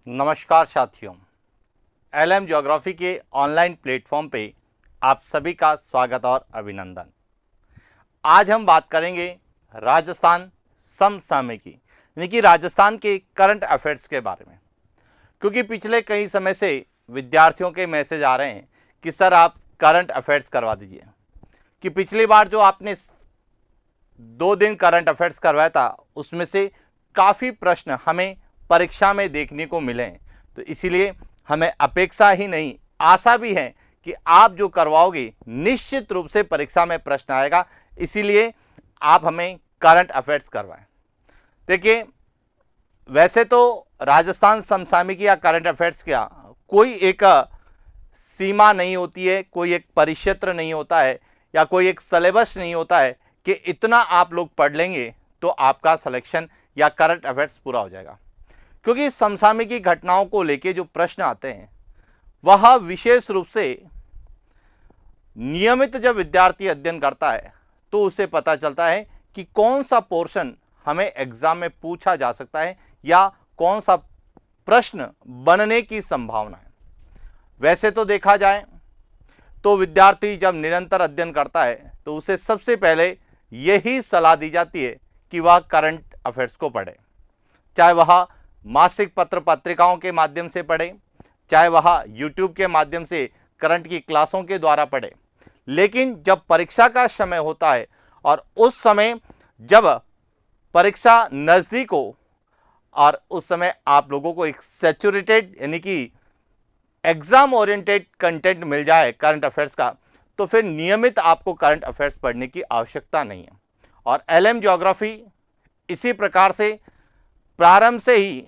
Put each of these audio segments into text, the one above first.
नमस्कार साथियों, LM geography के ऑनलाइन प्लेटफॉर्म पे आप सभी का स्वागत और अभिनंदन। आज हम बात करेंगे राजस्थान समसामयिकी यानी कि राजस्थान के करंट अफेयर्स के बारे में, क्योंकि पिछले कई समय से विद्यार्थियों के मैसेज आ रहे हैं कि सर आप करंट अफेयर्स करवा दीजिए। कि पिछली बार जो आपने 2 दिन करंट अफेयर्स करवाया था उसमें से काफ़ी प्रश्न हमें परीक्षा में देखने को मिले हैं, तो इसीलिए हमें अपेक्षा ही नहीं आशा भी है कि आप जो करवाओगे निश्चित रूप से परीक्षा में प्रश्न आएगा, इसीलिए आप हमें करंट अफेयर्स करवाएं। देखिए, वैसे तो राजस्थान समसामयिकी या करंट अफेयर्स का कोई एक सीमा नहीं होती है, कोई एक परिक्षेत्र नहीं होता है या कोई एक सिलेबस नहीं होता है कि इतना आप लोग पढ़ लेंगे तो आपका सिलेक्शन या करंट अफेयर्स पूरा हो जाएगा। क्योंकि समसामयिकी घटनाओं को लेके जो प्रश्न आते हैं वह विशेष रूप से नियमित जब विद्यार्थी अध्ययन करता है तो उसे पता चलता है कि कौन सा पोर्शन हमें एग्जाम में पूछा जा सकता है या कौन सा प्रश्न बनने की संभावना है। वैसे तो देखा जाए तो विद्यार्थी जब निरंतर अध्ययन करता है तो उसे सबसे पहले यही सलाह दी जाती है कि वह करंट अफेयर्स को पढ़े, चाहे वह मासिक पत्र पत्रिकाओं के माध्यम से पढ़े, चाहे वह यूट्यूब के माध्यम से करंट की क्लासों के द्वारा पढ़े। लेकिन जब परीक्षा का समय होता है और उस समय जब परीक्षा नज़दीक हो और उस समय आप लोगों को एक सैचुरेटेड यानी कि एग्जाम ओरिएंटेड कंटेंट मिल जाए करंट अफेयर्स का, तो फिर नियमित आपको करंट अफेयर्स पढ़ने की आवश्यकता नहीं है। और एलएम ज्योग्राफी इसी प्रकार से प्रारंभ से ही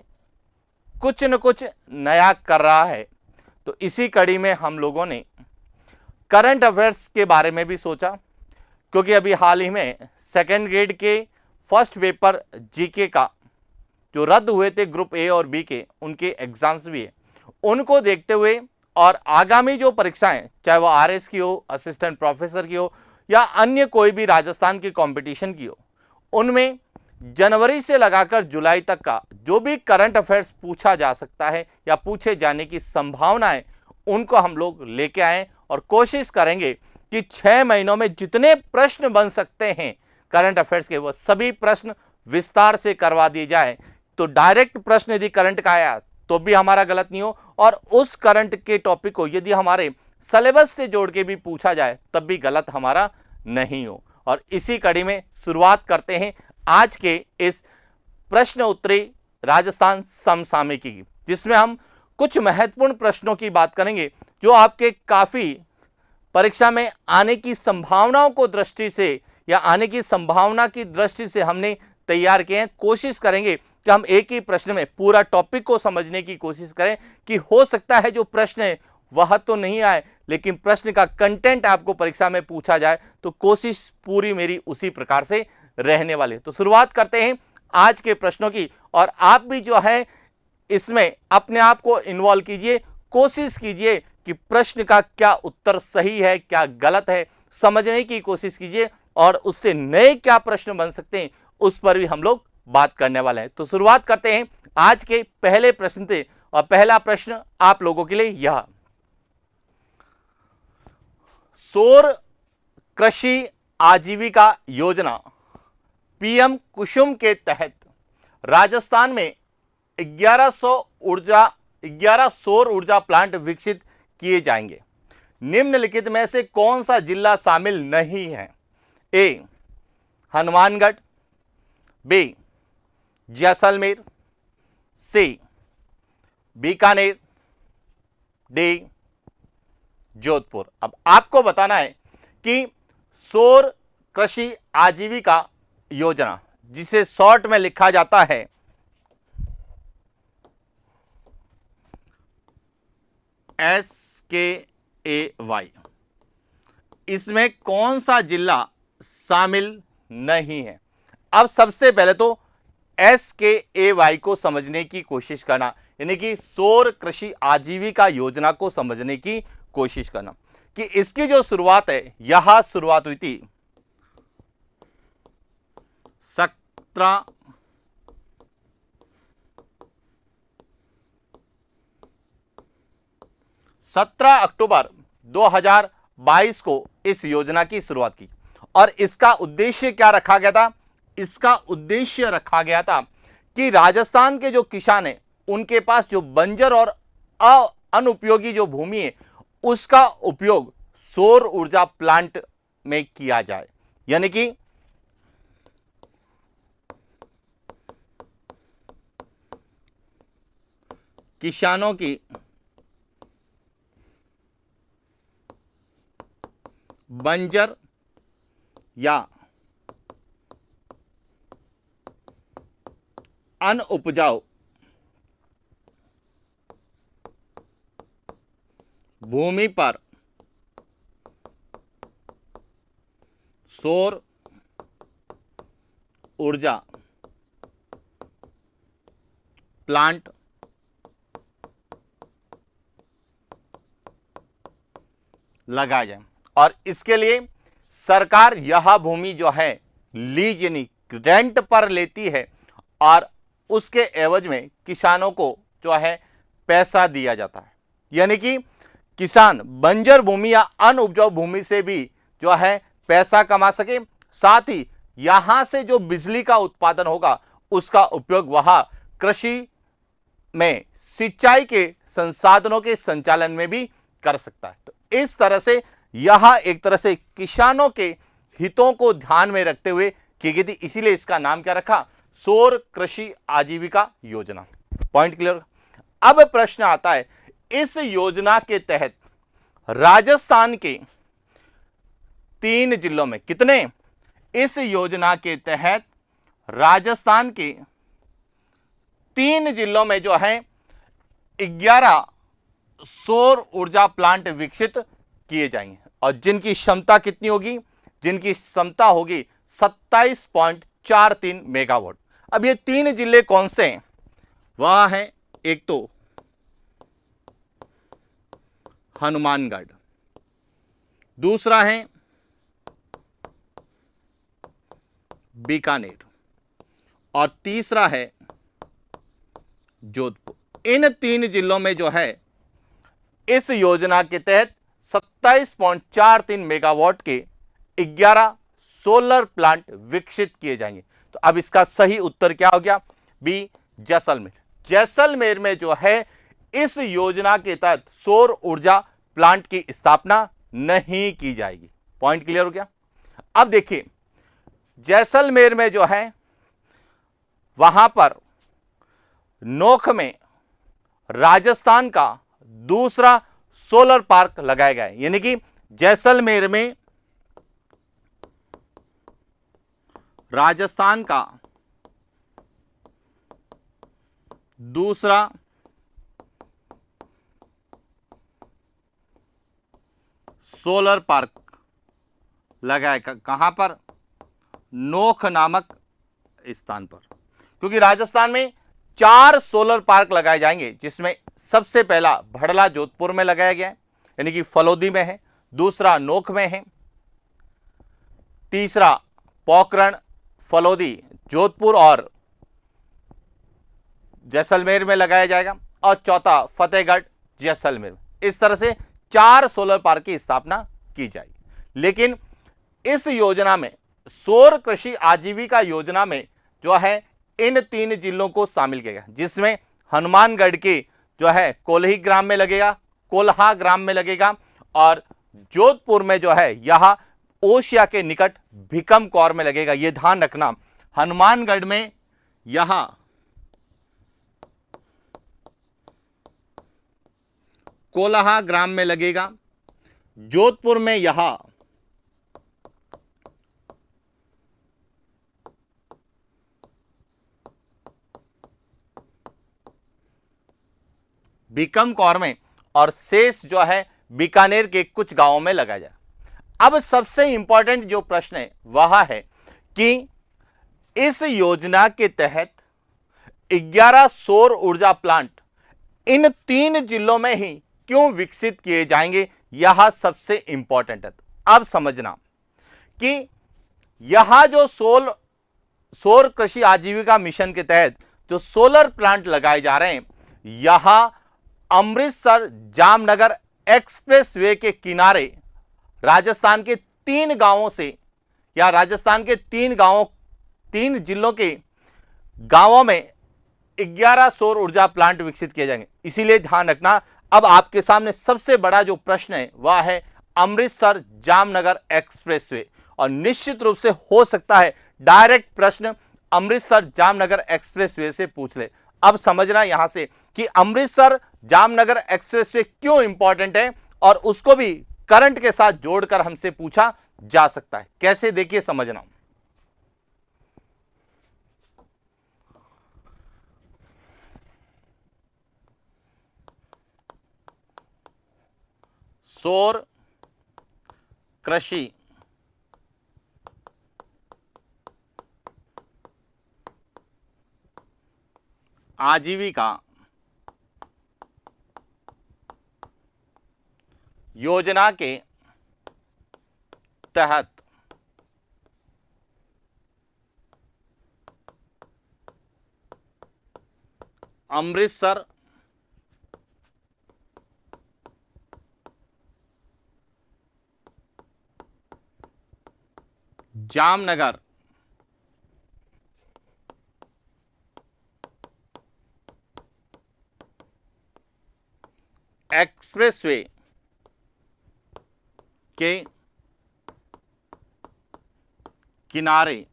कुछ न कुछ नया कर रहा है, तो इसी कड़ी में हम लोगों ने करंट अफेयर्स के बारे में भी सोचा। क्योंकि अभी हाल ही में सेकेंड ग्रेड के फर्स्ट पेपर जीके का जो रद्द हुए थे ग्रुप ए और बी के, उनके एग्जाम्स भी है, उनको देखते हुए और आगामी जो परीक्षाएं चाहे वो आरएस की हो, असिस्टेंट प्रोफेसर की हो या अन्य कोई भी राजस्थान की कंपटीशन की हो, उनमें जनवरी से लगाकर जुलाई तक का जो भी करंट अफेयर्स पूछा जा सकता है या पूछे जाने की संभावना है उनको हम लोग लेके आए और कोशिश करेंगे कि 6 महीनों में जितने प्रश्न बन सकते हैं करंट अफेयर्स के वो सभी प्रश्न विस्तार से करवा दिए जाए। तो डायरेक्ट प्रश्न यदि करंट का आया तो भी हमारा गलत नहीं हो, और उस करंट के टॉपिक को यदि हमारे सिलेबस से जोड़ के भी पूछा जाए तब भी गलत हमारा नहीं हो। और इसी कड़ी में शुरुआत करते हैं आज के इस प्रश्न उत्तरी राजस्थान समसामयिकी की, जिसमें हम कुछ महत्वपूर्ण प्रश्नों की बात करेंगे जो आपके काफी परीक्षा में आने की संभावनाओं को दृष्टि से या आने की संभावना की दृष्टि से हमने तैयार किए हैं। कोशिश करेंगे कि हम एक ही प्रश्न में पूरा टॉपिक को समझने की कोशिश करें कि हो सकता है जो प्रश्न है वह तो नहीं आए लेकिन प्रश्न का कंटेंट आपको परीक्षा में पूछा जाए, तो कोशिश पूरी मेरी उसी प्रकार से रहने वाले। तो शुरुआत करते हैं आज के प्रश्नों की, और आप भी जो है इसमें अपने आप को इन्वॉल्व कीजिए, कोशिश कीजिए कि प्रश्न का क्या उत्तर सही है क्या गलत है समझने की कोशिश कीजिए, और उससे नए क्या प्रश्न बन सकते हैं उस पर भी हम लोग बात करने वाले हैं। तो शुरुआत करते हैं आज के पहले प्रश्न से, और पहला प्रश्न आप लोगों के लिए यह, सौर कृषि आजीविका योजना पीएम कुसुम के तहत राजस्थान में 11 सौर ऊर्जा प्लांट विकसित किए जाएंगे। निम्नलिखित में से कौन सा जिला शामिल नहीं है? ए हनुमानगढ़, बी जैसलमेर, सी बीकानेर, डी जोधपुर। अब आपको बताना है कि सौर कृषि आजीविका योजना, जिसे शॉर्ट में लिखा जाता है SKAY, इसमें कौन सा जिला शामिल नहीं है? अब सबसे पहले तो SKAY को समझने की कोशिश करना, यानी कि सौर कृषि आजीविका योजना को समझने की कोशिश करना कि इसकी जो शुरुआत है, यह शुरुआत हुई थी 17 17 अक्टूबर 2022 को इस योजना की शुरुआत की और इसका उद्देश्य क्या रखा गया था? इसका उद्देश्य रखा गया था कि राजस्थान के जो किसान हैं उनके पास जो बंजर और अनुपयोगी जो भूमि है उसका उपयोग सौर ऊर्जा प्लांट में किया जाए, यानी कि किसानों की बंजर या अनुपजाऊ भूमि पर सौर ऊर्जा प्लांट लगाया जाए और इसके लिए सरकार यह भूमि जो है लीज यानी रेंट पर लेती है और उसके एवज में किसानों को जो है पैसा दिया जाता है, यानी कि किसान बंजर भूमि या अनउपजाऊ भूमि से भी जो है पैसा कमा सके, साथ ही यहां से जो बिजली का उत्पादन होगा उसका उपयोग वह कृषि में सिंचाई के संसाधनों के संचालन में भी कर सकता है। तो इस तरह से यह एक तरह से किसानों के हितों को ध्यान में रखते हुए की गई थी, इसीलिए इसका नाम क्या रखा? सौर कृषि आजीविका योजना। Point clear? अब प्रश्न आता है, इस योजना के तहत राजस्थान के 3 जिलों में कितने? इस योजना के तहत राजस्थान के 3 जिलों में जो है 11 सौर ऊर्जा प्लांट विकसित किए जाएंगे और जिनकी क्षमता कितनी होगी? जिनकी क्षमता होगी 27.43 मेगावाट। अब ये 3 जिले कौन से हैं? वह है एक तो हनुमानगढ़, दूसरा है बीकानेर और तीसरा है जोधपुर। इन 3 जिलों में जो है इस योजना के तहत 27.43 मेगावाट के 11 सोलर प्लांट विकसित किए जाएंगे। तो अब इसका सही उत्तर क्या हो गया? बी, जैसलमेर। जैसलमेर में जो है इस योजना के तहत सौर ऊर्जा प्लांट की स्थापना नहीं की जाएगी। पॉइंट क्लियर हो गया? अब देखिए, जैसलमेर में जो है वहां पर नोख में राजस्थान का दूसरा सोलर पार्क लगाया गया है, यानी कि जैसलमेर में राजस्थान का दूसरा सोलर पार्क लगाया। कहां पर? नोख नामक स्थान पर, क्योंकि राजस्थान में 4 सोलर पार्क लगाए जाएंगे, जिसमें सबसे पहला भड़ला जोधपुर में लगाया गया है, यानी कि फलोदी में है, दूसरा नोख में है, तीसरा पोखरण, फलोदी, जोधपुर और जैसलमेर में लगाया जाएगा और चौथा फतेहगढ़, जैसलमेर। इस तरह से 4 सोलर पार्क की स्थापना की जाएगी। लेकिन इस योजना में, सौर कृषि आजीविका योजना में जो है इन 3 जिलों को शामिल किया गया, जिसमें हनुमानगढ़ के जो है कोल्ही ग्राम में लगेगा, कोल्हा ग्राम में लगेगा और जोधपुर में जो है यह ओशिया के निकट भिकमकौर में लगेगा। यह ध्यान रखना, हनुमानगढ़ में यह कोल्हा ग्राम में लगेगा, जोधपुर में यह भिकमकौर में और शेष जो है बीकानेर के कुछ गांवों में लगाया जाए। अब सबसे इंपॉर्टेंट जो प्रश्न है वह है कि इस योजना के तहत 11 सौर ऊर्जा प्लांट इन 3 जिलों में ही क्यों विकसित किए जाएंगे, यह सबसे इंपॉर्टेंट है। अब समझना कि यह जो सौर कृषि आजीविका मिशन के तहत जो सोलर प्लांट लगाए जा रहे हैं, यह अमृतसर, जामनगर, एक्सप्रेसवे के किनारे राजस्थान के 3 गांवों से या राजस्थान के 3 जिलों के गांवों में 11 सौर ऊर्जा प्लांट विकसित किए जाएंगे। इसीलिए ध्यान रखना, अब आपके सामने सबसे बड़ा जो प्रश्न है वह है अमृतसर जामनगर एक्सप्रेसवे, और निश्चित रूप से हो सकता है डायरेक्ट प्रश्न अमृतसर जामनगर एक्सप्रेसवे से पूछ ले। अब समझना यहां से कि अमृतसर जामनगर एक्सप्रेसवे क्यों इंपॉर्टेंट है, और उसको भी करंट के साथ जोड़कर हमसे पूछा जा सकता है। कैसे, देखिए समझना। सौर कृषि आजीविका योजना के तहत अमृतसर जामनगर एक्सप्रेसवे के किनारे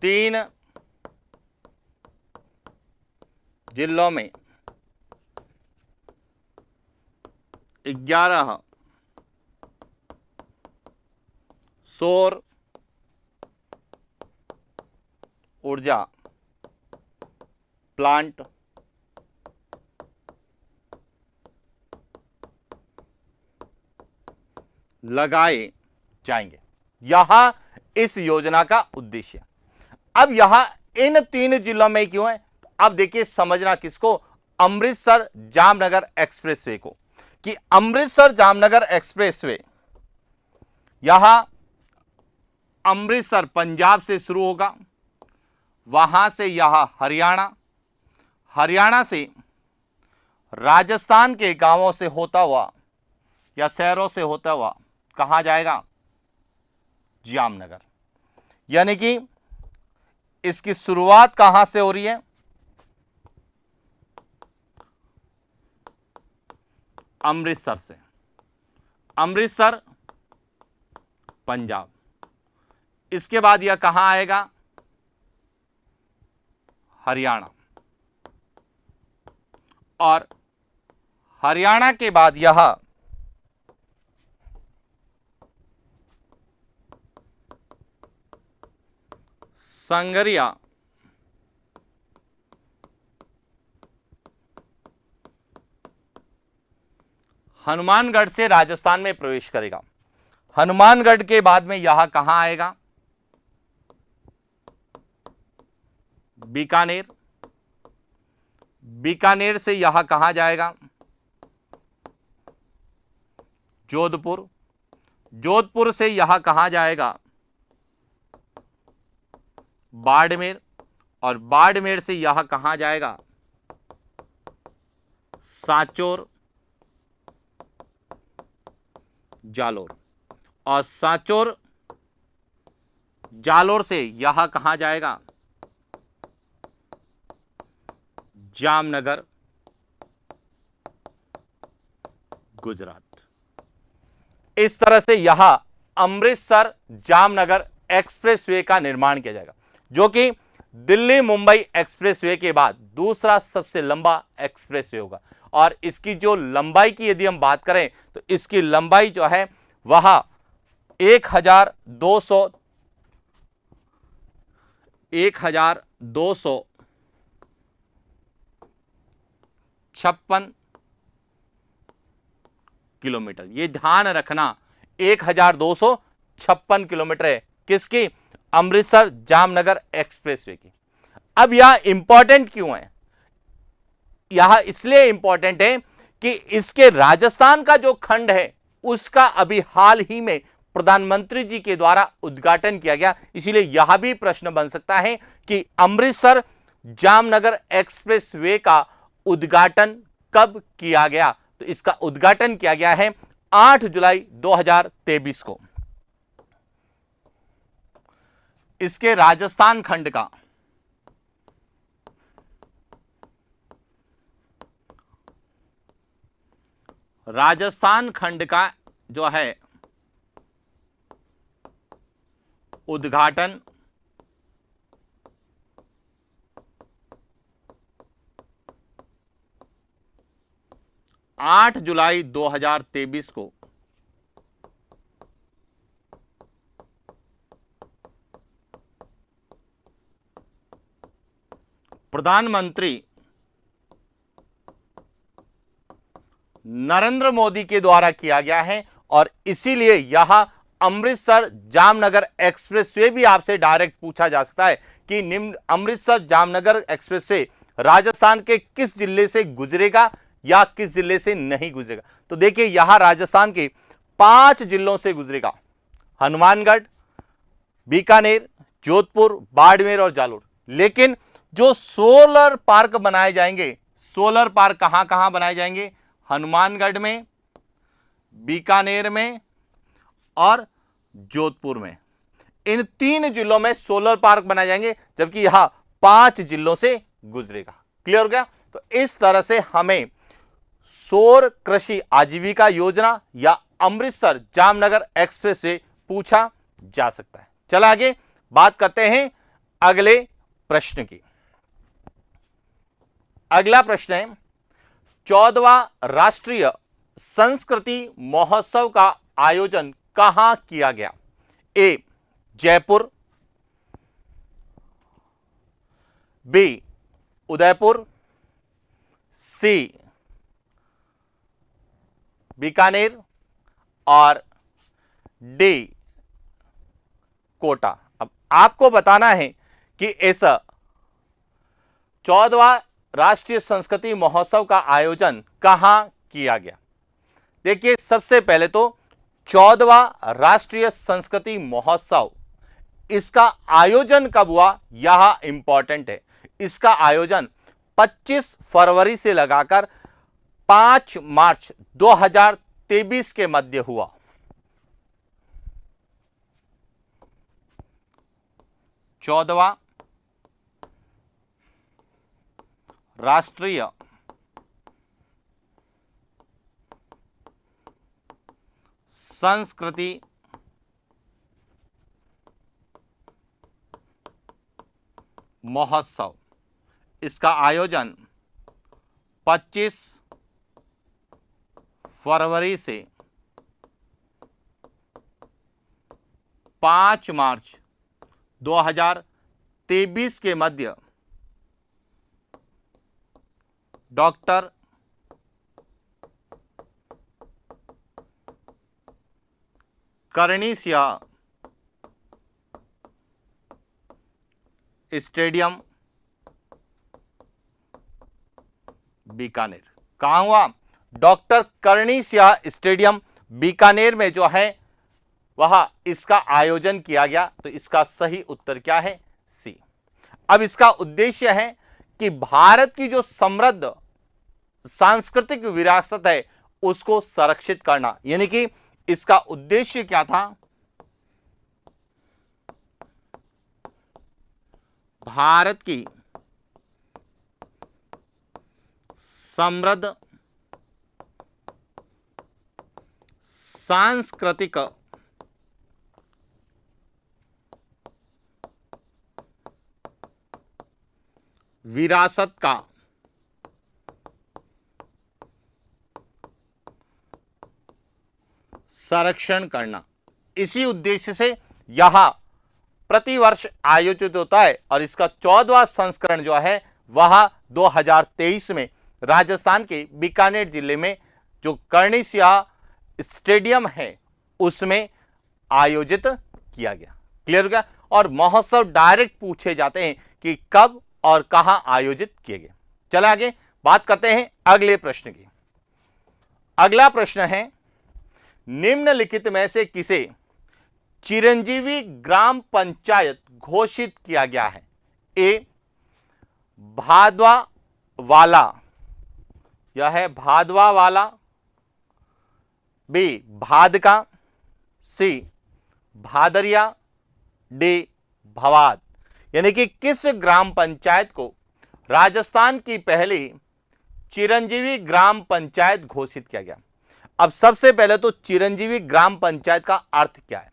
3 जिलों में 11 सौर ऊर्जा प्लांट लगाए जाएंगे। यहां इस योजना का उद्देश्य। अब यहां इन 3 जिलों में क्यों है, अब देखिए समझना किसको, अमृतसर जामनगर एक्सप्रेसवे को, कि अमृतसर जामनगर एक्सप्रेसवे यहां अमृतसर पंजाब से शुरू होगा, वहां से यहां हरियाणा, हरियाणा से राजस्थान के गांवों से होता हुआ या शहरों से होता हुआ कहां जाएगा, जामनगर। यानी कि इसकी शुरुआत कहां से हो रही है, अमृतसर से, अमृतसर पंजाब। इसके बाद यह कहां आएगा, हरियाणा, और हरियाणा के बाद यह संगरिया, हनुमानगढ़ से राजस्थान में प्रवेश करेगा। हनुमानगढ़ के बाद में यह कहां आएगा, बीकानेर, बीकानेर से यह कहां जाएगा, जोधपुर, जोधपुर से यह कहां जाएगा, बाड़मेर, और बाड़मेर से यह कहां जाएगा, सांचौर, जालोर, और सांचौर जालोर से यह कहां जाएगा, जामनगर, गुजरात। इस तरह से यहां अमृतसर जामनगर एक्सप्रेसवे का निर्माण किया जाएगा, जो कि दिल्ली मुंबई एक्सप्रेसवे के बाद दूसरा सबसे लंबा एक्सप्रेसवे होगा। और इसकी जो लंबाई की यदि हम बात करें तो इसकी लंबाई जो है वह 1256 किलोमीटर। ये ध्यान रखना, 1256 किलोमीटर है किसकी, अमृतसर जामनगर एक्सप्रेसवे की। अब यह इंपॉर्टेंट क्यों है, यह इसलिए इंपॉर्टेंट है कि इसके राजस्थान का जो खंड है उसका अभी हाल ही में प्रधानमंत्री जी के द्वारा उद्घाटन किया गया। इसीलिए यह भी प्रश्न बन सकता है कि अमृतसर जामनगर एक्सप्रेसवे का उद्घाटन कब किया गया? तो इसका उद्घाटन किया गया है 8 जुलाई 2023 को। इसके राजस्थान खंड का जो है उद्घाटन 8 जुलाई 2023 को प्रधानमंत्री नरेंद्र मोदी के द्वारा किया गया है और इसीलिए यह अमृतसर जामनगर एक्सप्रेसवे भी आपसे डायरेक्ट पूछा जा सकता है कि निम्न अमृतसर जामनगर एक्सप्रेसवे राजस्थान के किस जिले से गुजरेगा या किस जिले से नहीं गुजरेगा? तो देखिए यहां राजस्थान के 5 जिलों से गुजरेगा, हनुमानगढ़, बीकानेर, जोधपुर, बाड़मेर और जालोर। लेकिन जो सोलर पार्क बनाए जाएंगे, सोलर पार्क कहां कहां बनाए जाएंगे? हनुमानगढ़ में, बीकानेर में और जोधपुर में। इन 3 जिलों में सोलर पार्क बनाए जाएंगे, जबकि यहां 5 जिलों से गुजरेगा। क्लियर हो गया? तो इस तरह से हमें सौर कृषि आजीविका योजना या अमृतसर जामनगर एक्सप्रेसवे पूछा जा सकता है। चलो आगे बात करते हैं अगले प्रश्न की। अगला प्रश्न है 14वां राष्ट्रीय संस्कृति महोत्सव का आयोजन कहां किया गया? ए जयपुर, बी उदयपुर, सी बीकानेर और डी कोटा। अब आपको बताना है कि इस 14वां राष्ट्रीय संस्कृति महोत्सव का आयोजन कहां किया गया। देखिए सबसे पहले तो 14वां राष्ट्रीय संस्कृति महोत्सव, इसका आयोजन कब हुआ यह इंपॉर्टेंट है। इसका आयोजन 25 फरवरी से लगाकर 5 मार्च 2023 के मध्य हुआ। चौदहवां राष्ट्रीय संस्कृति महोत्सव, इसका आयोजन 25 फरवरी से 5 मार्च 2023 के मध्य डॉक्टर करणी सिंह स्टेडियम बीकानेर। कहां हुआ? डॉक्टर करणी सिंह स्टेडियम बीकानेर में जो है वह इसका आयोजन किया गया। तो इसका सही उत्तर क्या है? सी। अब इसका उद्देश्य है कि भारत की जो समृद्ध सांस्कृतिक विरासत है उसको संरक्षित करना, यानी कि इसका उद्देश्य क्या था? भारत की समृद्ध सांस्कृतिक विरासत का संरक्षण करना, इसी उद्देश्य से यह प्रतिवर्ष आयोजित होता है। और इसका 14वां संस्करण जो है वह 2023 में राजस्थान के बीकानेर जिले में जो करणी सिंह स्टेडियम है उसमें आयोजित किया गया। क्लियर हो गया? और महोत्सव डायरेक्ट पूछे जाते हैं कि कब और कहां आयोजित किए गए। चले आगे बात करते हैं अगले प्रश्न की। अगला प्रश्न है निम्नलिखित में से किसे चिरंजीवी ग्राम पंचायत घोषित किया गया है? ए भादवावाला यह है भादवा वाला, बी भादका, सी भादरिया, डी भवाद। यानी कि किस ग्राम पंचायत को राजस्थान की पहली चिरंजीवी ग्राम पंचायत घोषित किया गया? अब सबसे पहले तो चिरंजीवी ग्राम पंचायत का अर्थ क्या है?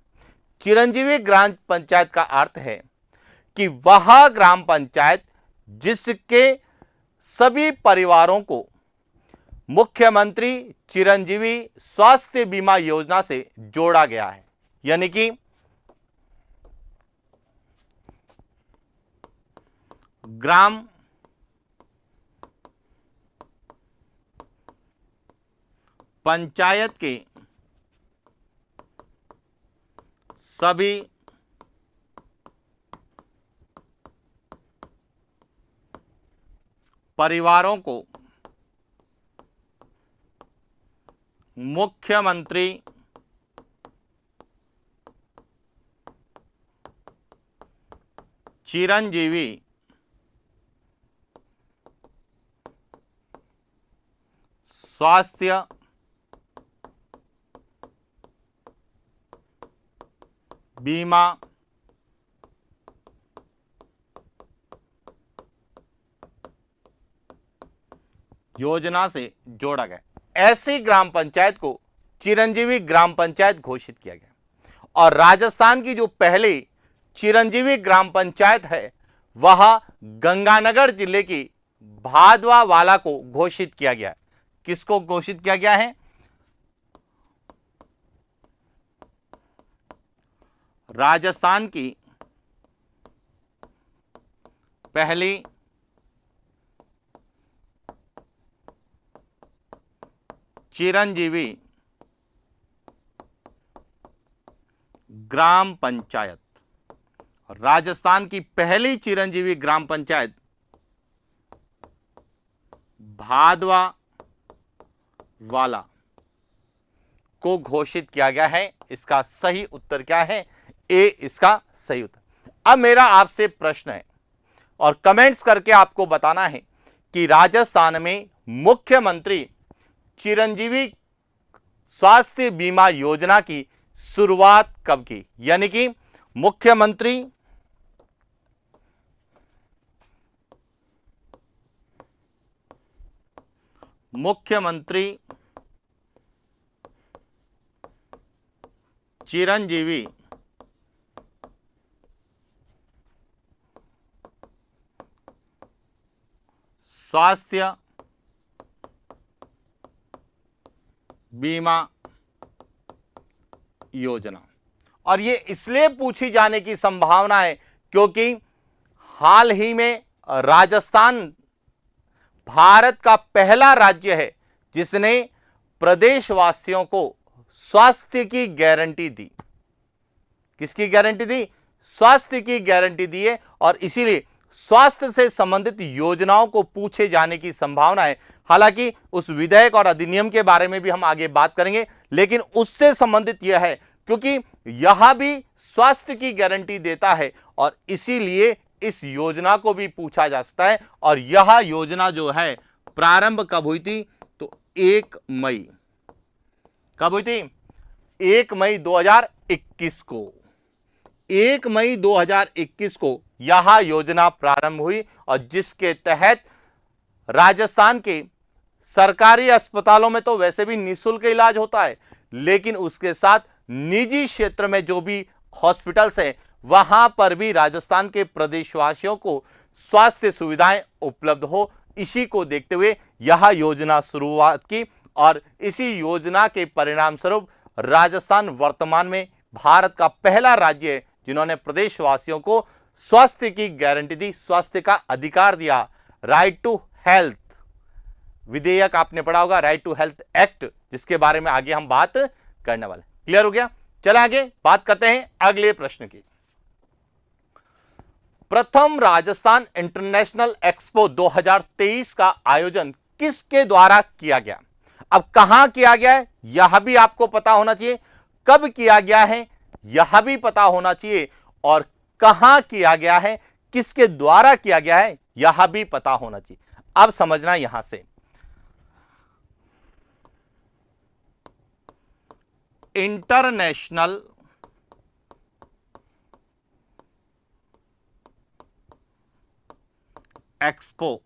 चिरंजीवी ग्राम पंचायत का अर्थ है कि वह ग्राम पंचायत जिसके सभी परिवारों को मुख्यमंत्री चिरंजीवी स्वास्थ्य बीमा योजना से जोड़ा गया है। यानी कि ग्राम पंचायत के सभी परिवारों को मुख्यमंत्री चिरंजीवी स्वास्थ्य बीमा योजना से जोड़ा गया। ऐसी ग्राम पंचायत को चिरंजीवी ग्राम पंचायत घोषित किया गया। और राजस्थान की जो पहली चिरंजीवी ग्राम पंचायत है वह गंगानगर जिले की भादवा वाला को घोषित किया गया है। किसको घोषित किया गया है? राजस्थान की पहली चिरंजीवी ग्राम पंचायत, राजस्थान की पहली चिरंजीवी ग्राम पंचायत भादवा वाला को घोषित किया गया है। इसका सही उत्तर क्या है? ए इसका सही उत्तर। अब मेरा आपसे प्रश्न है और कमेंट्स करके आपको बताना है कि राजस्थान में मुख्यमंत्री चिरंजीवी स्वास्थ्य बीमा योजना की शुरुआत कब की? यानी कि मुख्यमंत्री चिरंजीवी स्वास्थ्य बीमा योजना। और ये इसलिए पूछी जाने की संभावना है क्योंकि हाल ही में राजस्थान भारत का पहला राज्य है जिसने प्रदेशवासियों को स्वास्थ्य की गारंटी दी। किसकी गारंटी दी? स्वास्थ्य की गारंटी दी है। और इसीलिए स्वास्थ्य से संबंधित योजनाओं को पूछे जाने की संभावना है। हालांकि उस विधेयक और अधिनियम के बारे में भी हम आगे बात करेंगे, लेकिन उससे संबंधित यह है क्योंकि यह भी स्वास्थ्य की गारंटी देता है और इसीलिए इस योजना को भी पूछा जा सकता है। और यह योजना जो है प्रारंभ कब हुई थी? तो 1 मई। कब हुई थी? 1 मई 2021 को। 1 मई 2021 को यह योजना प्रारंभ हुई और जिसके तहत राजस्थान के सरकारी अस्पतालों में तो वैसे भी निःशुल्क इलाज होता है, लेकिन उसके साथ निजी क्षेत्र में जो भी हॉस्पिटल्स हैं वहां पर भी राजस्थान के प्रदेशवासियों को स्वास्थ्य सुविधाएं उपलब्ध हो, इसी को देखते हुए यह योजना शुरुआत की। और इसी योजना के परिणाम स्वरूप राजस्थान वर्तमान में भारत का पहला राज्य है जिन्होंने प्रदेशवासियों को स्वास्थ्य की गारंटी दी, स्वास्थ्य का अधिकार दिया। राइट टू हेल्थ विधेयक आपने पढ़ा होगा, राइट टू हेल्थ एक्ट, जिसके बारे में आगे हम बात करने वाले। क्लियर हो गया? चले आगे बात करते हैं अगले प्रश्न की। प्रथम राजस्थान इंटरनेशनल एक्सपो 2023 का आयोजन किसके द्वारा किया गया? अब कहां किया गया है यह भी आपको पता होना चाहिए, कब किया गया है यह भी पता होना चाहिए, और कहां किया गया है, किसके द्वारा किया गया है यह भी पता होना चाहिए। अब समझना यहां से इंटरनेशनल एक्सपो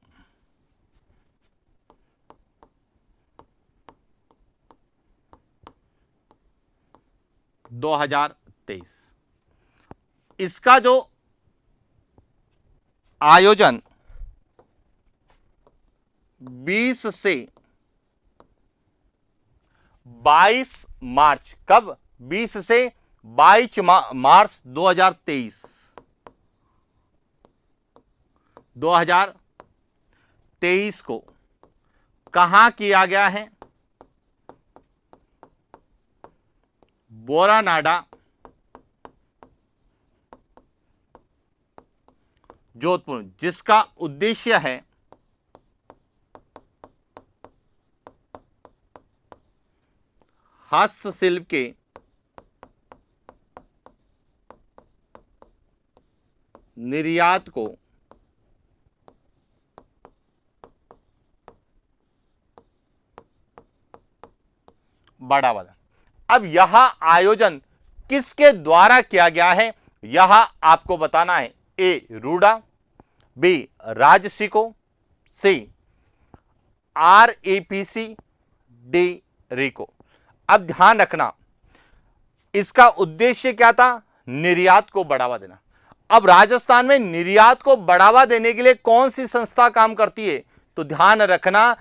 2023। इसका जो आयोजन 20 से 22 मार्च, कब? 20 से 22 मार्च 2023 को कहां किया गया है? बोरानाडा, जोधपुर, जिसका उद्देश्य है हस्तशिल्प के निर्यात को बढ़ावा देना। अब यह आयोजन किसके द्वारा किया गया है, यह आपको बताना है। ए रूडा, बी राजसिको, सी REPC, डी रिको। अब ध्यान रखना, इसका उद्देश्य क्या था? निर्यात को बढ़ावा देना। अब राजस्थान में निर्यात को बढ़ावा देने के लिए कौन सी संस्था काम करती है? तो ध्यान रखना,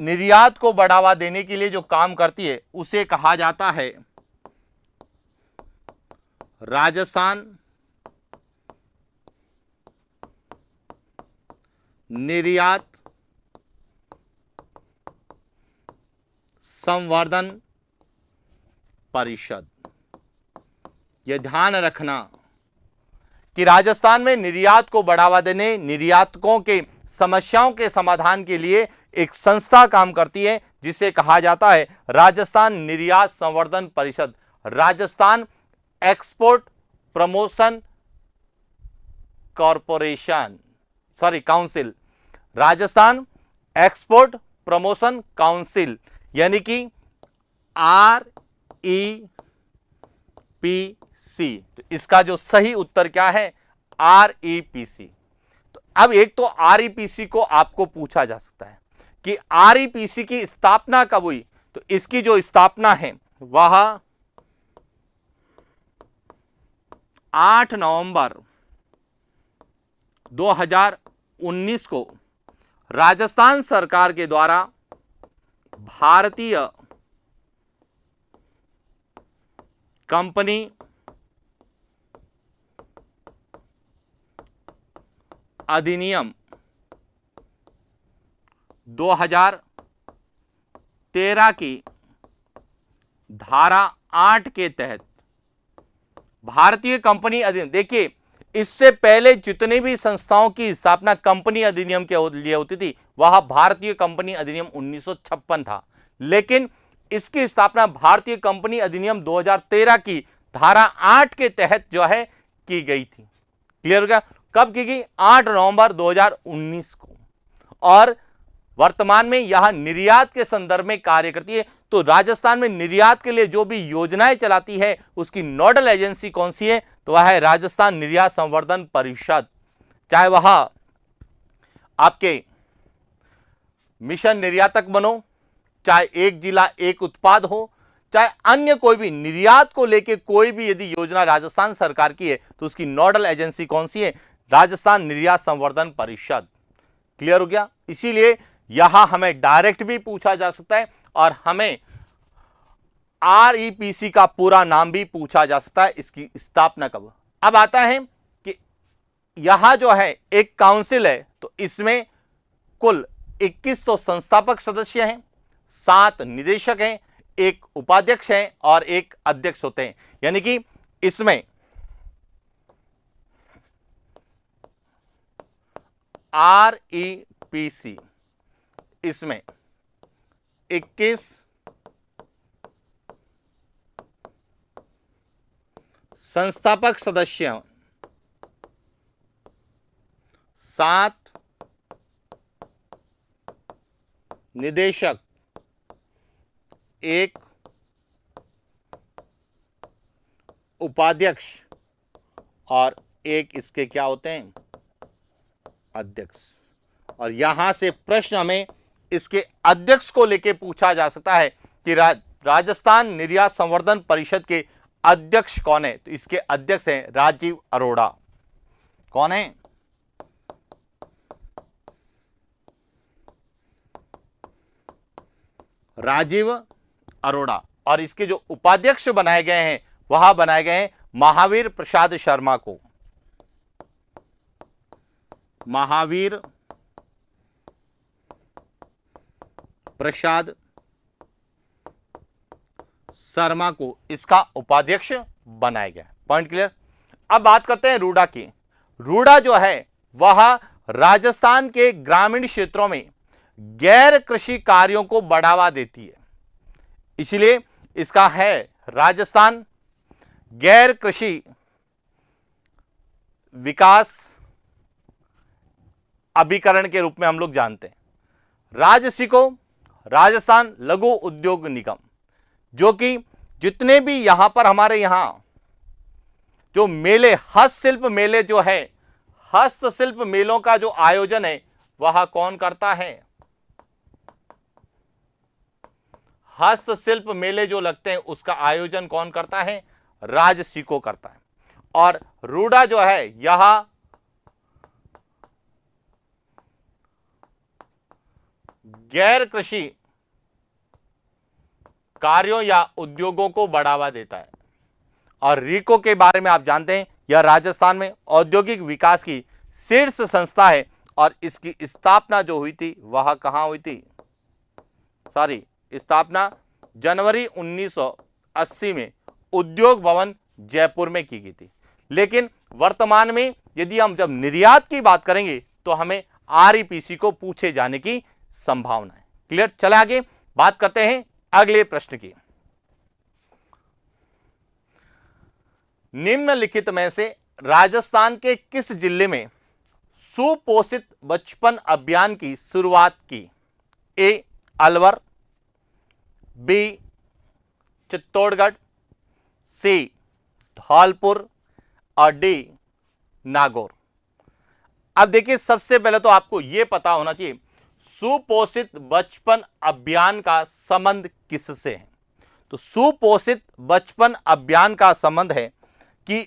निर्यात को बढ़ावा देने के लिए जो काम करती है उसे कहा जाता है राजस्थान निर्यात संवर्धन परिषद। यह ध्यान रखना कि राजस्थान में निर्यात को बढ़ावा देने, निर्यातकों के समस्याओं के समाधान के लिए एक संस्था काम करती है जिसे कहा जाता है राजस्थान निर्यात संवर्धन परिषद, Rajasthan export promotion corporation, council, Rajasthan export promotion council, यानी कि REPC। तो इसका जो सही उत्तर क्या है? REPC। तो अब एक तो REPC को आपको पूछा जा सकता है कि REPC की स्थापना कब हुई? तो इसकी जो स्थापना है वह 8 नवंबर 2019 को राजस्थान सरकार के द्वारा भारतीय कंपनी अधिनियम 2013 की धारा 8 के तहत भारतीय कंपनी अधिनियम, देखिए इससे पहले जितनी भी संस्थाओं की स्थापना कंपनी अधिनियम के लिए होती थी वह भारतीय कंपनी अधिनियम 1956 था, लेकिन इसकी स्थापना भारतीय कंपनी अधिनियम 2013 की धारा 8 के तहत जो है की गई थी। क्लियर हो गया? कब की गई? 8 नवंबर 2019 को। और वर्तमान में यह निर्यात के संदर्भ में कार्य करती है। तो राजस्थान में निर्यात के लिए जो भी योजनाएं चलाती है उसकी नोडल एजेंसी कौन सी है? तो वह है राजस्थान निर्यात संवर्धन परिषद। चाहे वह आपके मिशन निर्यातक बनो, चाहे एक जिला एक उत्पाद हो, चाहे अन्य कोई भी निर्यात को लेकर कोई भी यदि योजना राजस्थान सरकार की है तो उसकी नोडल एजेंसी कौन सी है? राजस्थान निर्यात संवर्धन परिषद। क्लियर हो गया? इसीलिए यहां हमें डायरेक्ट भी पूछा जा सकता है और हमें REPC का पूरा नाम भी पूछा जा सकता है, इसकी स्थापना कब। अब आता है कि यहां जो है एक काउंसिल है, तो इसमें कुल 21 तो संस्थापक सदस्य हैं, 7 निदेशक हैं, एक उपाध्यक्ष हैं और एक अध्यक्ष होते हैं। यानी कि इसमें REPC इसमें 21 संस्थापक सदस्य, 7 निदेशक, एक उपाध्यक्ष और एक इसके क्या होते हैं, अध्यक्ष। और यहां से प्रश्न हमें इसके अध्यक्ष को लेकर पूछा जा सकता है कि राजस्थान निर्यात संवर्धन परिषद के अध्यक्ष कौन है। तो इसके अध्यक्ष हैं राजीव अरोड़ा। कौन है? राजीव अरोड़ा। और इसके जो उपाध्यक्ष बनाए गए हैं वह बनाए गए हैं महावीर प्रसाद शर्मा को। महावीर प्रसाद शर्मा को इसका उपाध्यक्ष बनाया गया। Point clear. अब बात करते हैं रूडा की। रूडा जो है वह राजस्थान के ग्रामीण क्षेत्रों में गैर कृषि कार्यों को बढ़ावा देती है, इसलिए इसका है राजस्थान गैर कृषि विकास अभिकरण के रूप में हम लोग जानते हैं। राजसी को राजस्थान लघु उद्योग निगम, जो कि जितने भी यहां पर हमारे यहां जो मेले, हस्तशिल्प मेले जो है, हस्तशिल्प मेलों का जो आयोजन है वह कौन करता है? हस्तशिल्प मेले जो लगते हैं उसका आयोजन कौन करता है? राजसी को करता है। और रूडा जो है यह गैर कृषि कार्यों या उद्योगों को बढ़ावा देता है। और रीको के बारे में आप जानते हैं, यह राजस्थान में औद्योगिक विकास की शीर्ष संस्था है और इसकी स्थापना जो हुई थी वह कहां हुई थी? स्थापना जनवरी 1980 में उद्योग भवन जयपुर में की गई थी। लेकिन वर्तमान में यदि हम जब निर्यात की बात करेंगे तो हमें आरईपीसी को पूछे जाने की संभावना है। क्लियर। चले आगे बात करते हैं अगले प्रश्न की। निम्नलिखित में से राजस्थान के किस जिले में सुपोषित बचपन अभियान की शुरुआत की? ए अलवर, बी चित्तौड़गढ़, सी धौलपुर और डी नागौर। अब देखिए, सबसे पहले तो आपको यह पता होना चाहिए सुपोषित बचपन अभियान का संबंध किससे है। तो सुपोषित बचपन अभियान का संबंध है कि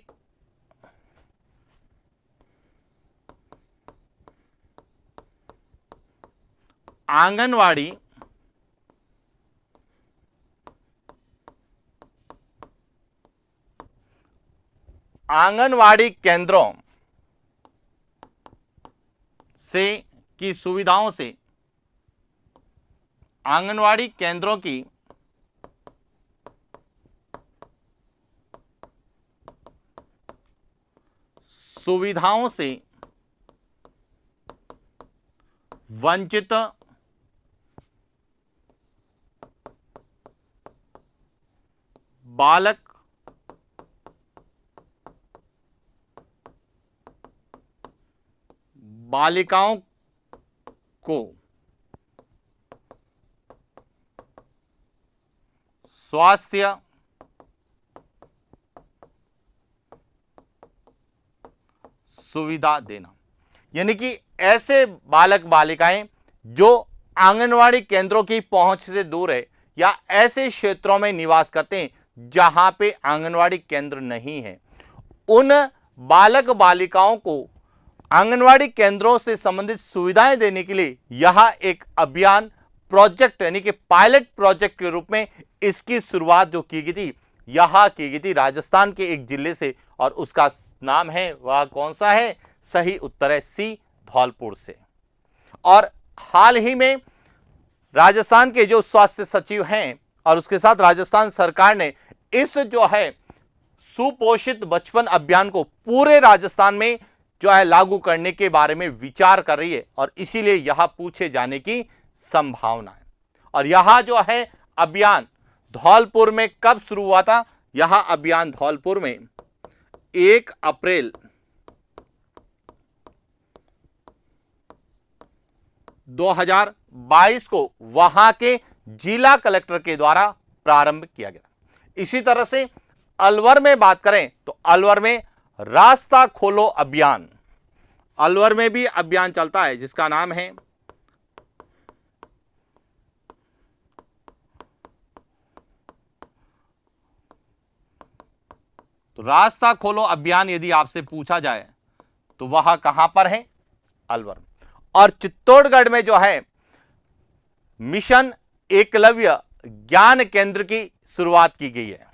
आंगनवाड़ी केंद्रों से की सुविधाओं से, आंगनवाड़ी केंद्रों की सुविधाओं से वंचित बालक बालिकाओं को स्वास्थ्य सुविधा देना। यानी कि ऐसे बालक बालिकाएं जो आंगनवाड़ी केंद्रों की पहुंच से दूर है या ऐसे क्षेत्रों में निवास करते हैं जहां पे आंगनवाड़ी केंद्र नहीं है, उन बालक बालिकाओं को आंगनवाड़ी केंद्रों से संबंधित सुविधाएं देने के लिए यह एक अभियान प्रोजेक्ट यानी कि पायलट प्रोजेक्ट के रूप में इसकी शुरुआत जो की गई थी, यह की गई थी राजस्थान के एक जिले से, और उसका नाम है, वह कौन सा है? सही उत्तर है सी धौलपुर से। और हाल ही में राजस्थान के जो स्वास्थ्य सचिव हैं और उसके साथ राजस्थान सरकार ने इस जो है सुपोषित बचपन अभियान को पूरे राजस्थान में जो है लागू करने के बारे में विचार कर रही है, और इसीलिए यह पूछे जाने की संभावना है। और यह जो है अभियान धौलपुर में कब शुरू हुआ था? यह अभियान धौलपुर में 1 अप्रैल 2022 को वहां के जिला कलेक्टर के द्वारा प्रारंभ किया गया। इसी तरह से अलवर में बात करें तो अलवर में रास्ता खोलो अभियान, अलवर में भी अभियान चलता है जिसका नाम है तो रास्ता खोलो अभियान यदि आपसे पूछा जाए तो वह कहां पर है? अलवर। और चित्तौड़गढ़ में जो है मिशन एकलव्य ज्ञान केंद्र की शुरुआत की गई है।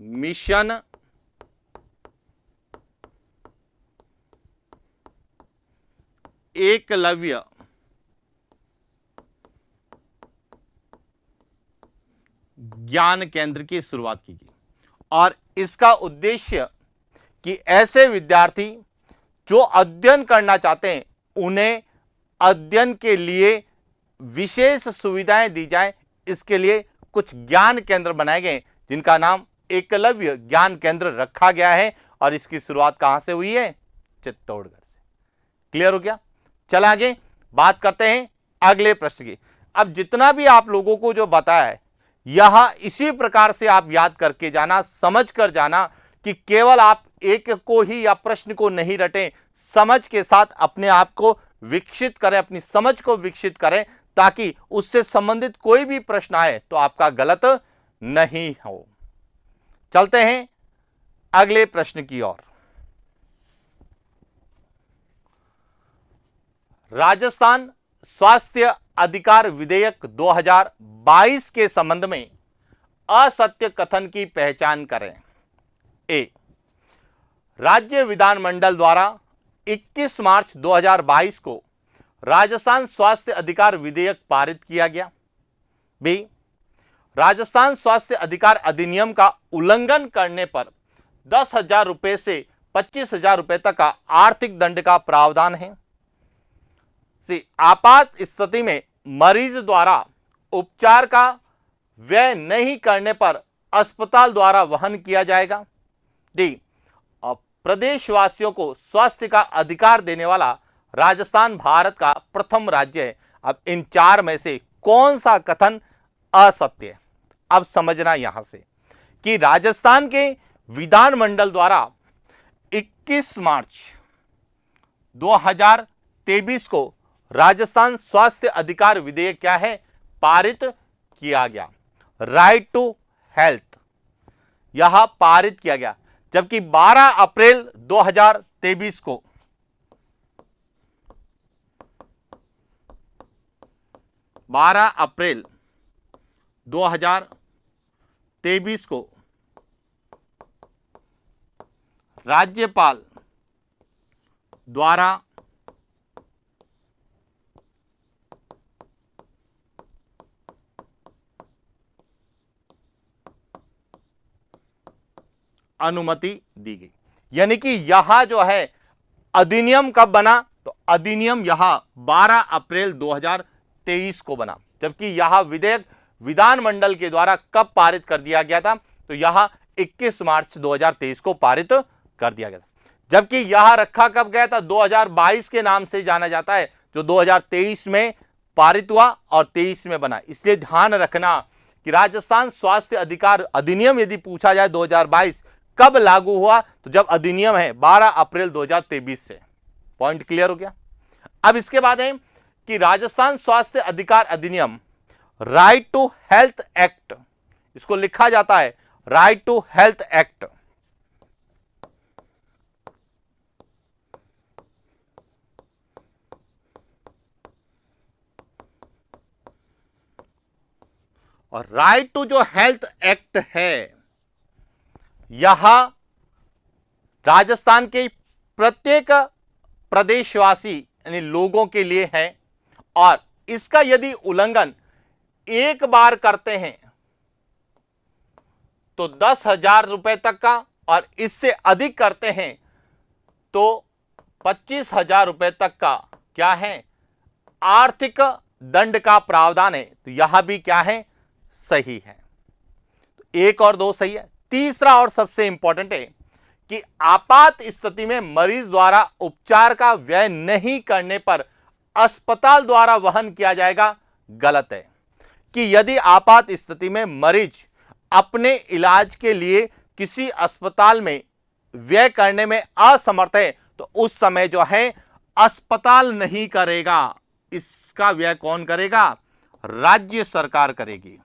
मिशन एकलव्य ज्ञान केंद्र की शुरुआत की गई और इसका उद्देश्य कि ऐसे विद्यार्थी जो अध्ययन करना चाहते हैं उन्हें अध्ययन के लिए विशेष सुविधाएं दी जाए, इसके लिए कुछ ज्ञान केंद्र बनाए गए जिनका नाम एकलव्य ज्ञान केंद्र रखा गया है और इसकी शुरुआत कहां से हुई है? चित्तौड़गढ़ से। क्लियर हो गया? चल आगे बात करते हैं अगले प्रश्न की। अब जितना भी आप लोगों को जो बताया है यह इसी प्रकार से आप याद करके जाना, समझ कर जाना कि केवल आप एक को ही या प्रश्न को नहीं रटें, समझ के साथ अपने आप को विकसित करें, अपनी समझ को विकसित करें ताकि उससे संबंधित कोई भी प्रश्न आए तो आपका गलत नहीं हो। चलते हैं अगले प्रश्न की ओर। राजस्थान स्वास्थ्य अधिकार विधेयक 2022 के संबंध में असत्य कथन की पहचान करें। ए, राज्य विधानमंडल द्वारा 21 मार्च 2022 को राजस्थान स्वास्थ्य अधिकार विधेयक पारित किया गया। बी, राजस्थान स्वास्थ्य अधिकार अधिनियम का उल्लंघन करने पर 10,000 रुपए से 25,000 रुपए तक का आर्थिक दंड का प्रावधान है। सी, आपात स्थिति में मरीज द्वारा उपचार का व्यय नहीं करने पर अस्पताल द्वारा वहन किया जाएगा। डी, प्रदेशवासियों को स्वास्थ्य का अधिकार देने वाला राजस्थान भारत का प्रथम राज्य है। अब इन चार में से कौन सा कथन असत्य है? अब समझना यहां से कि राजस्थान के विधानमंडल द्वारा 21 मार्च 2023 को राजस्थान स्वास्थ्य अधिकार विधेयक क्या है? पारित किया गया। राइट टू हेल्थ यह पारित किया गया, जबकि 12 अप्रैल 2023 को राज्यपाल द्वारा अनुमति दी गई। यानी कि यह जो है अधिनियम कब बना? तो अधिनियम यह 12 अप्रैल 2023 को बना, जबकि यह विधेयक विधानमंडल के द्वारा कब पारित कर दिया गया था? तो यह 21 मार्च 2023 को पारित कर दिया गया था। जबकि यह रखा कब गया था? 2022 के नाम से जाना जाता है, जो 2023 में पारित हुआ और 23 में बना। इसलिए ध्यान रखना कि राजस्थान स्वास्थ्य अधिकार अधिनियम यदि पूछा जाए 2022 कब लागू हुआ, तो जब अधिनियम है 12 अप्रैल 2023 से। पॉइंट क्लियर हो गया? अब इसके बाद है कि राजस्थान स्वास्थ्य अधिकार अधिनियम राइट टू हेल्थ एक्ट, इसको लिखा जाता है राइट टू हेल्थ एक्ट। और राइट टू जो हेल्थ एक्ट है यह राजस्थान के प्रत्येक प्रदेशवासी यानी लोगों के लिए है और इसका यदि उल्लंघन एक बार करते हैं तो 10,000 रुपए तक का और इससे अधिक करते हैं तो 25,000 रुपए तक का क्या है? आर्थिक दंड का प्रावधान है। तो यह भी क्या है? सही है। तो एक और दो सही है। तीसरा और सबसे इंपॉर्टेंट है कि आपात स्थिति में मरीज द्वारा उपचार का व्यय नहीं करने पर अस्पताल द्वारा वहन किया जाएगा। गलत है कि यदि आपात स्थिति में मरीज अपने इलाज के लिए किसी अस्पताल में व्यय करने में असमर्थ है तो उस समय जो है अस्पताल नहीं करेगा, इसका व्यय कौन करेगा? राज्य सरकार करेगी।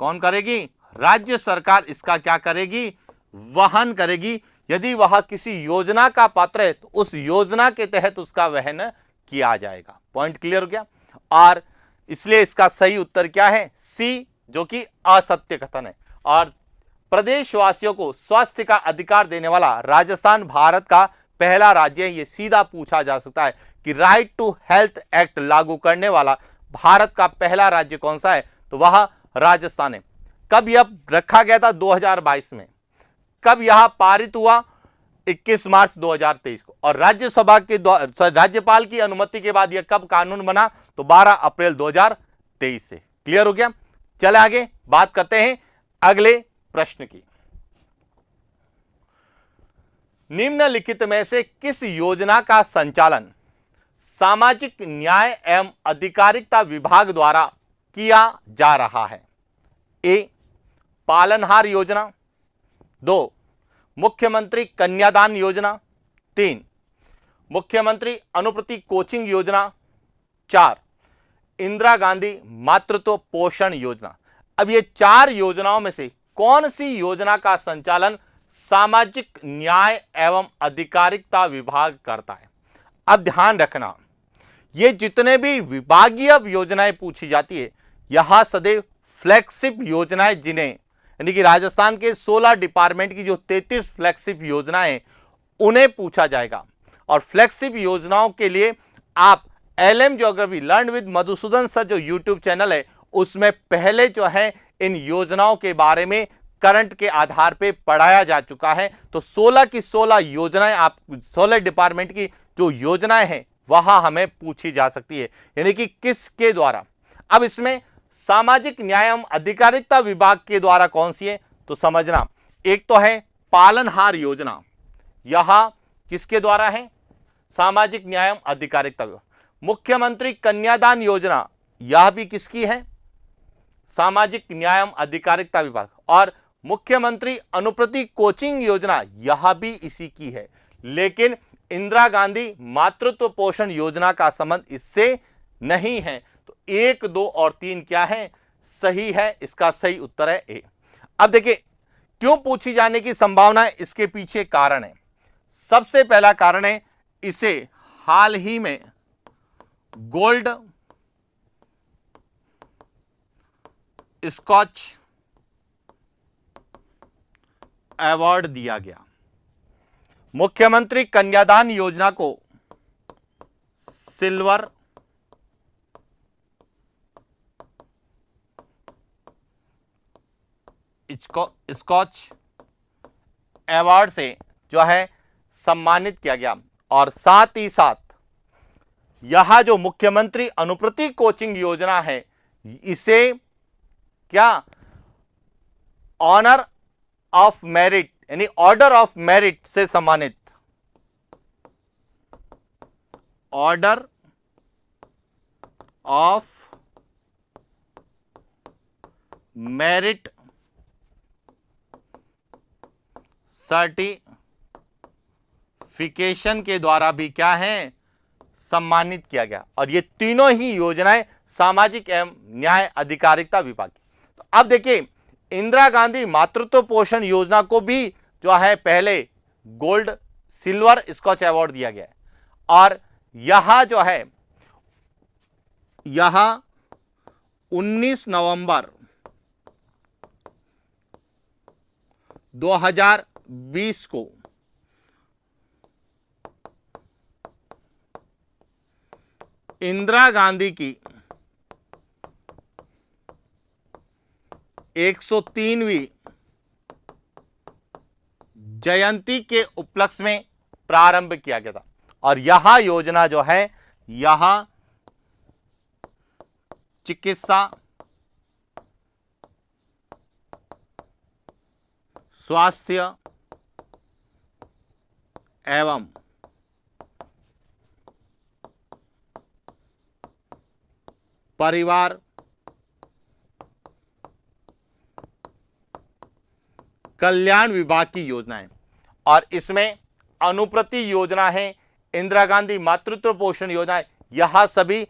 कौन करेगी? राज्य सरकार इसका क्या करेगी? वहन करेगी। यदि वह किसी योजना का पात्र है तो उस योजना के तहत उसका वहन किया जाएगा। पॉइंट क्लियर हो गया? और इसलिए इसका सही उत्तर क्या है? सी, जो कि असत्य कथन है। और प्रदेशवासियों को स्वास्थ्य का अधिकार देने वाला राजस्थान भारत का पहला राज्य है। यह सीधा पूछा जा सकता है कि राइट टू हेल्थ एक्ट लागू करने वाला भारत का पहला राज्य कौन सा है? तो वह राजस्थान है। कब यह रखा गया था? 2022 में। कब यह पारित हुआ? 21 मार्च 2023 को। और राज्यसभा के राज्यपाल की अनुमति के बाद यह कब कानून बना? तो 12 अप्रैल 2023 से। क्लियर हो गया? चले आगे बात करते हैं अगले प्रश्न की। निम्नलिखित में से किस योजना का संचालन सामाजिक न्याय एवं अधिकारिता विभाग द्वारा किया जा रहा है? ए, पालनहार योजना। 2, मुख्यमंत्री कन्यादान योजना। 3, मुख्यमंत्री अनुप्रति कोचिंग योजना। 4, इंदिरा गांधी मातृत्व पोषण योजना। अब ये 4 योजनाओं में से कौन सी योजना का संचालन सामाजिक न्याय एवं अधिकारिता विभाग करता है? अब ध्यान रखना, ये जितने भी विभागीय योजनाएं पूछी जाती है यहां सदैव फ्लैगशिप योजनाएं, जिन्हें यानी कि राजस्थान के 16 डिपार्टमेंट की जो 33 फ्लैगशिप योजनाएं उन्हें पूछा जाएगा। और फ्लैगशिप योजनाओं के लिए आप LM geography learn with Madhusudan sir जो यूट्यूब चैनल है उसमें पहले जो है इन योजनाओं के बारे में करंट के आधार पे पढ़ाया जा चुका है। तो 16 की 16 योजनाएं, आप 16 डिपार्टमेंट की जो योजनाएं हैं वहां हमें पूछी जा सकती है, यानी कि किसके द्वारा। अब इसमें सामाजिक न्याय एवं अधिकारिता विभाग के द्वारा कौन सी है? तो समझना, एक तो है पालनहार योजना, यह किसके द्वारा है? सामाजिक न्याय एवं अधिकारिता विभाग। मुख्यमंत्री कन्यादान योजना, यह भी किसकी है? सामाजिक न्याय एवं अधिकारिता विभाग। और मुख्यमंत्री अनुप्रति कोचिंग योजना, यह भी इसी की है। लेकिन इंदिरा गांधी मातृत्व पोषण योजना का संबंध इससे नहीं है। तो 1, 2 और 3 क्या है? सही है। इसका सही उत्तर है ए। अब देखिए क्यों पूछी जाने की संभावना है, इसके पीछे कारण है। सबसे पहला कारण है इसे हाल ही में गोल्ड स्कॉच अवार्ड दिया गया। मुख्यमंत्री कन्यादान योजना को सिल्वर स्कॉच अवार्ड से जो है सम्मानित किया गया। और साथ ही साथ यह जो मुख्यमंत्री अनुप्रति कोचिंग योजना है इसे क्या ऑनर ऑफ मेरिट यानी ऑर्डर ऑफ मेरिट से सम्मानित, ऑर्डर ऑफ मेरिट सर्टिफिकेशन के द्वारा भी क्या है? सम्मानित किया गया। और ये तीनों ही योजनाएं सामाजिक एवं न्याय अधिकारिता विभाग की। तो अब देखिए इंदिरा गांधी मातृत्व पोषण योजना को भी जो है पहले गोल्ड सिल्वर स्कॉच अवार्ड दिया गया है। और यह जो है यह 19 नवंबर 2020 को इंदिरा गांधी की 103वीं जयंती के उपलक्ष्य में प्रारंभ किया गया था। और यह योजना जो है यह चिकित्सा, स्वास्थ्य एवं परिवार कल्याण विभाग की योजनाएं, और इसमें अनुप्रति योजना है, इंदिरा गांधी मातृत्व पोषण योजना है, यह सभी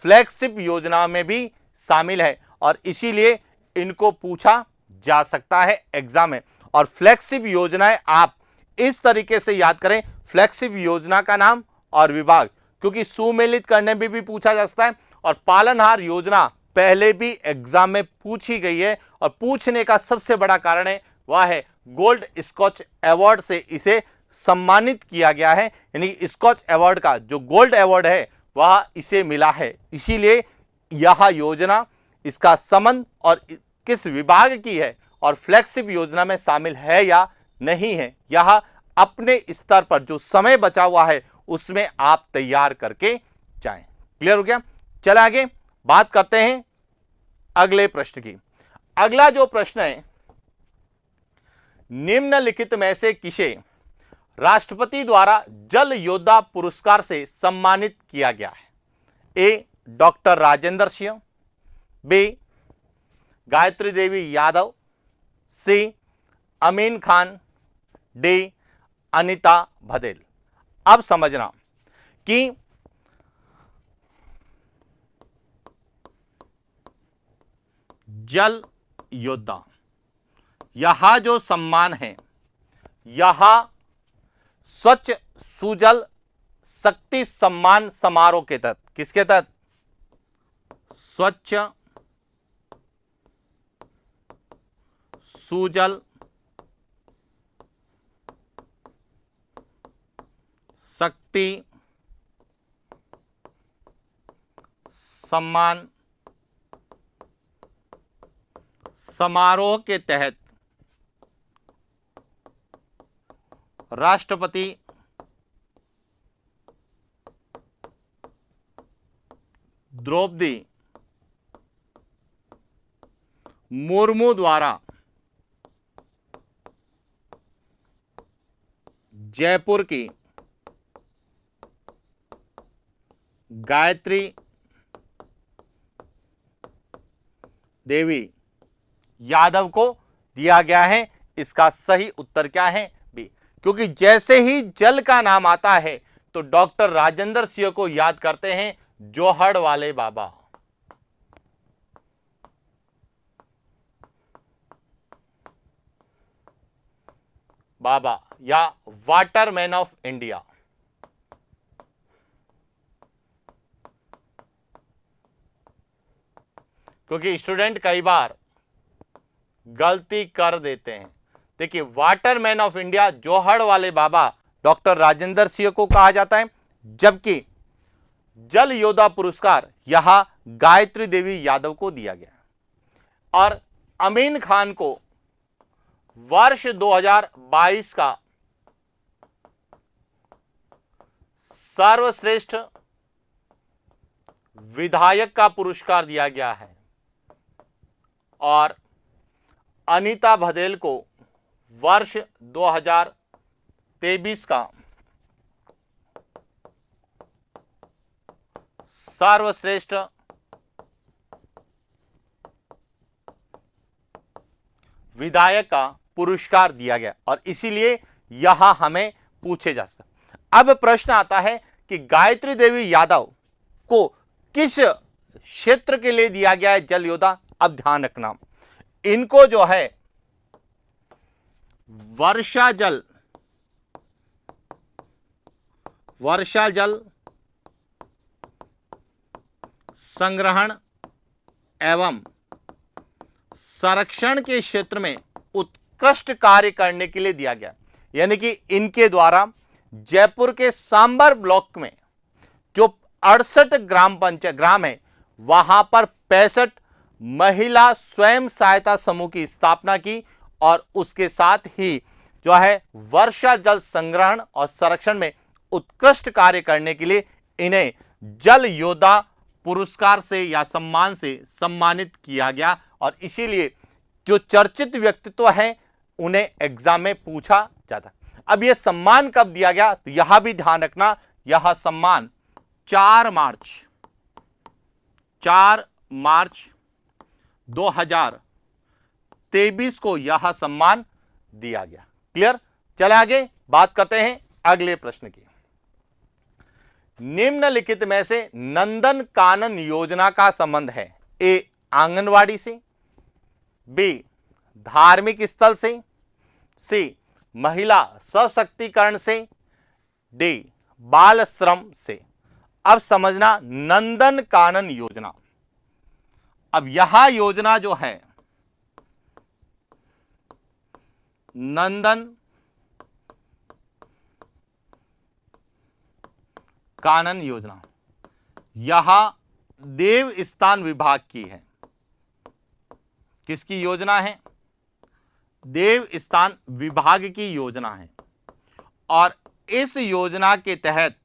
फ्लैगशिप योजना में भी शामिल है और इसीलिए इनको पूछा जा सकता है एग्जाम में। और फ्लैगशिप योजनाएं आप इस तरीके से याद करें, फ्लैगशिप योजना का नाम और विभाग, क्योंकि सुमेलित करने में भी पूछा जा सकता है। और पालनहार योजना पहले भी एग्जाम में पूछी गई है और पूछने का सबसे बड़ा कारण है वह है गोल्ड स्कॉच अवार्ड से इसे सम्मानित किया गया है, यानी स्कॉच अवार्ड का जो गोल्ड अवार्ड है वह इसे मिला है। इसीलिए यह योजना, इसका संबंध और किस विभाग की है और फ्लैगशिप योजना में शामिल है या नहीं है, यह अपने स्तर पर जो समय बचा हुआ है उसमें आप तैयार करके जाएं। क्लियर हो गया? चल आगे बात करते हैं अगले प्रश्न की। अगला जो प्रश्न है, निम्नलिखित में से किसे राष्ट्रपति द्वारा जल योद्धा पुरस्कार से सम्मानित किया गया है? ए डॉक्टर राजेंद्र सिंह, बी गायत्री देवी यादव, सी अमीन खान, डी अनीता भदेल। अब समझना कि जल योद्धा, यह जो सम्मान है यह स्वच्छ सुजल शक्ति सम्मान समारोह के तहत, किसके तहत? स्वच्छ सुजल शक्ति सम्मान समारोह के तहत राष्ट्रपति द्रौपदी मुर्मू द्वारा जयपुर की गायत्री देवी यादव को दिया गया है। इसका सही उत्तर क्या है? बी। क्योंकि जैसे ही जल का नाम आता है तो डॉक्टर राजेंद्र सिंह को याद करते हैं, जोहड़ वाले बाबा। बाबा या वाटरमैन ऑफ इंडिया। क्योंकि स्टूडेंट कई बार गलती कर देते हैं। देखिए, वाटरमैन ऑफ इंडिया जोहड़ वाले बाबा डॉक्टर राजेंद्र सिंह को कहा जाता है, जबकि जल योद्धा पुरस्कार यहां गायत्री देवी यादव को दिया गया। और अमीन खान को वर्ष 2022 का सर्वश्रेष्ठ विधायक का पुरस्कार दिया गया है और अनीता भदेल को वर्ष 2023 का सर्वश्रेष्ठ विधायक का पुरस्कार दिया गया और इसीलिए यहां हमें पूछे जा सकते। अब प्रश्न आता है कि गायत्री देवी यादव को किस क्षेत्र के लिए दिया गया है जल योद्धा? अब ध्यान रखना, इनको जो है वर्षा जल संग्रहण एवं संरक्षण के क्षेत्र में उत्कृष्ट कार्य करने के लिए दिया गया। यानी कि इनके द्वारा जयपुर के सांबर ब्लॉक में जो 68 ग्राम है वहां पर 65 महिला स्वयं सहायता समूह की स्थापना की और उसके साथ ही जो है वर्षा जल संग्रहण और संरक्षण में उत्कृष्ट कार्य करने के लिए इन्हें जल योद्धा पुरस्कार से या सम्मान से सम्मानित किया गया। और इसीलिए जो चर्चित व्यक्तित्व है उन्हें एग्जाम में पूछा जाता। अब यह सम्मान कब दिया गया तो यहां भी ध्यान रखना, यह सम्मान 4 मार्च 2023 को यह सम्मान दिया गया। क्लियर? चले आगे बात करते हैं अगले प्रश्न की। निम्नलिखित में से नंदन कानन योजना का संबंध है? ए आंगनवाड़ी से, बी धार्मिक स्थल से, सी महिला सशक्तिकरण से, डी बाल श्रम से। अब समझना, नंदन कानन योजना, अब यह योजना जो है नंदन कानन योजना, यह देवस्थान विभाग की है। किसकी योजना है? देवस्थान विभाग की योजना है। और इस योजना के तहत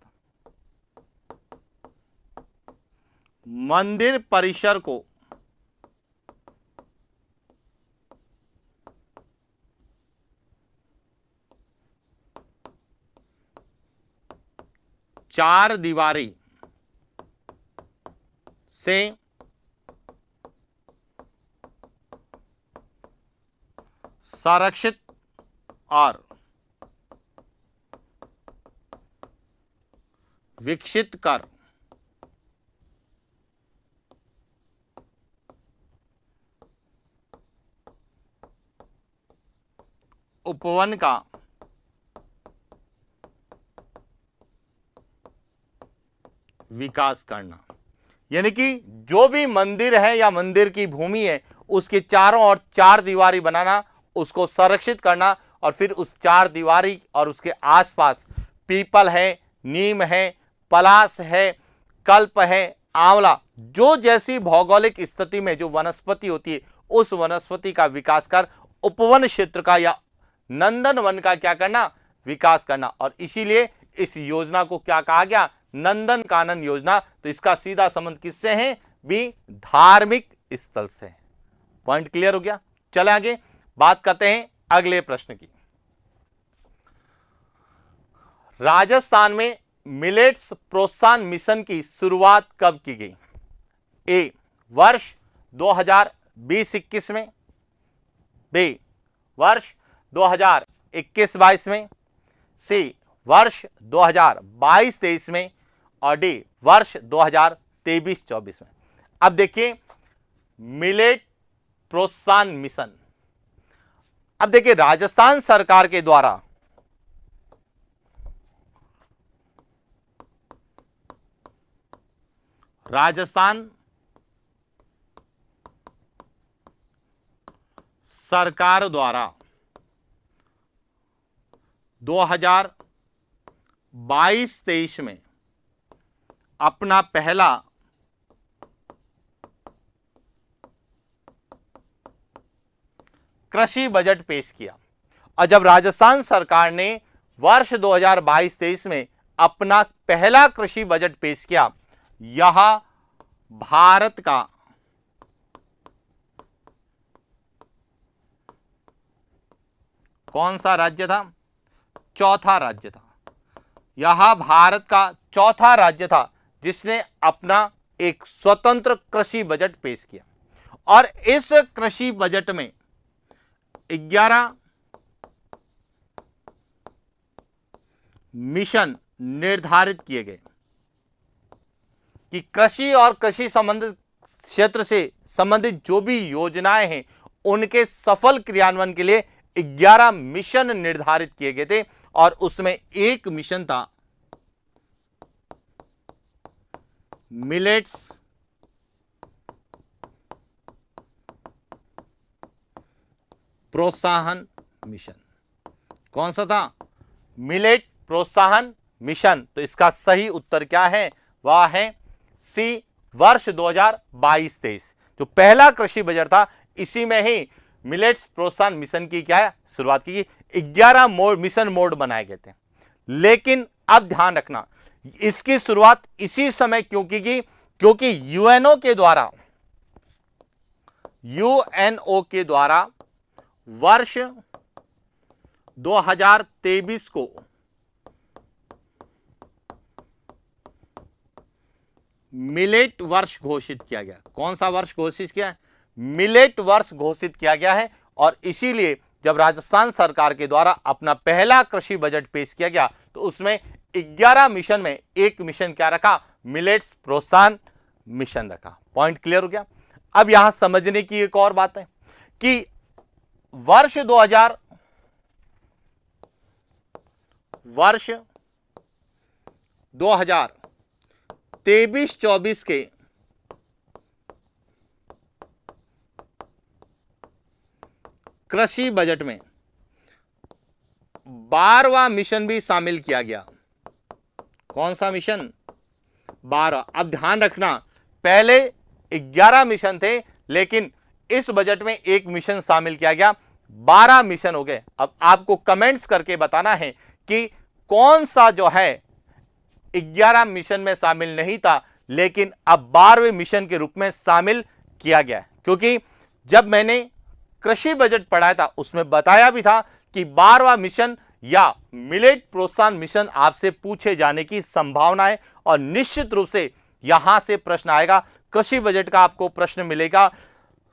मंदिर परिसर को चार दीवारी से संरक्षित और विकसित कर उपवन का विकास करना। यानी कि जो भी मंदिर है या मंदिर की भूमि है उसके चारों ओर चार दीवारी बनाना, उसको संरक्षित करना, और फिर उस चार दीवारी और उसके आसपास पीपल है, नीम है, पलास है, कल्प है, आंवला, जो जैसी भौगोलिक स्थिति में जो वनस्पति होती है उस वनस्पति का विकास कर उपवन क्षेत्र का या नंदन वन का क्या करना? विकास करना। और इसीलिए इस योजना को क्या कहा गया? नंदन कानन योजना। तो इसका सीधा संबंध किससे है? बी धार्मिक स्थल से। पॉइंट क्लियर हो गया? चले आगे बात करते हैं अगले प्रश्न की। राजस्थान में मिलेट्स प्रोत्साहन मिशन की शुरुआत कब की गई? ए वर्ष 2020-21 में, बी वर्ष 2021-22 में, सी वर्ष 2022-23 में, और डी वर्ष 2023-24 में। अब देखिए मिलेट प्रोत्साहन मिशन, अब देखिए राजस्थान सरकार के द्वारा राजस्थान सरकार द्वारा 2022-23 में अपना पहला कृषि बजट पेश किया। और जब राजस्थान सरकार ने वर्ष 2022-23 में अपना पहला कृषि बजट पेश किया, यह भारत का कौन सा राज्य था? चौथा राज्य था। यह भारत का चौथा राज्य था जिसने अपना एक स्वतंत्र कृषि बजट पेश किया। और इस कृषि बजट में 11 मिशन निर्धारित किए गए कि कृषि और कृषि संबंधित क्षेत्र से संबंधित जो भी योजनाएं हैं उनके सफल क्रियान्वयन के लिए 11 मिशन निर्धारित किए गए थे। और उसमें एक मिशन था मिलेट्स प्रोत्साहन मिशन। कौन सा था? मिलेट प्रोत्साहन मिशन। तो इसका सही उत्तर क्या है? वह है सी वर्ष 2022-23। जो पहला कृषि बजट था इसी में ही मिलेट्स प्रोत्साहन मिशन की क्या है? शुरुआत की। 11 मिशन मोड बनाए गए थे। लेकिन अब ध्यान रखना, इसकी शुरुआत इसी समय क्यों की गई? क्योंकि यूएनओ के द्वारा वर्ष 2023 को मिलेट वर्ष घोषित किया गया। कौन सा वर्ष घोषित किया? मिलेट वर्ष घोषित किया गया है। और इसीलिए जब राजस्थान सरकार के द्वारा अपना पहला कृषि बजट पेश किया गया तो उसमें 11 मिशन में एक मिशन क्या रखा, मिलेट्स प्रोत्साहन मिशन रखा। पॉइंट क्लियर हो गया। अब यहां समझने की एक और बात है कि वर्ष 2023-24 के कृषि बजट में 12वां मिशन भी शामिल किया गया। कौन सा मिशन? 12। अब ध्यान रखना, पहले 11 मिशन थे, लेकिन इस बजट में एक मिशन शामिल किया गया, 12 मिशन हो गए। अब आपको कमेंट्स करके बताना है कि कौन सा जो है 11 मिशन में शामिल नहीं था, लेकिन अब 12वें मिशन के रूप में शामिल किया गया है। क्योंकि जब मैंने कृषि बजट पढ़ाया था उसमें बताया भी था कि 12वां मिशन या मिलेट प्रोत्साहन मिशन आपसे पूछे जाने की संभावना है, और निश्चित रूप से यहां से प्रश्न आएगा। कृषि बजट का आपको प्रश्न मिलेगा,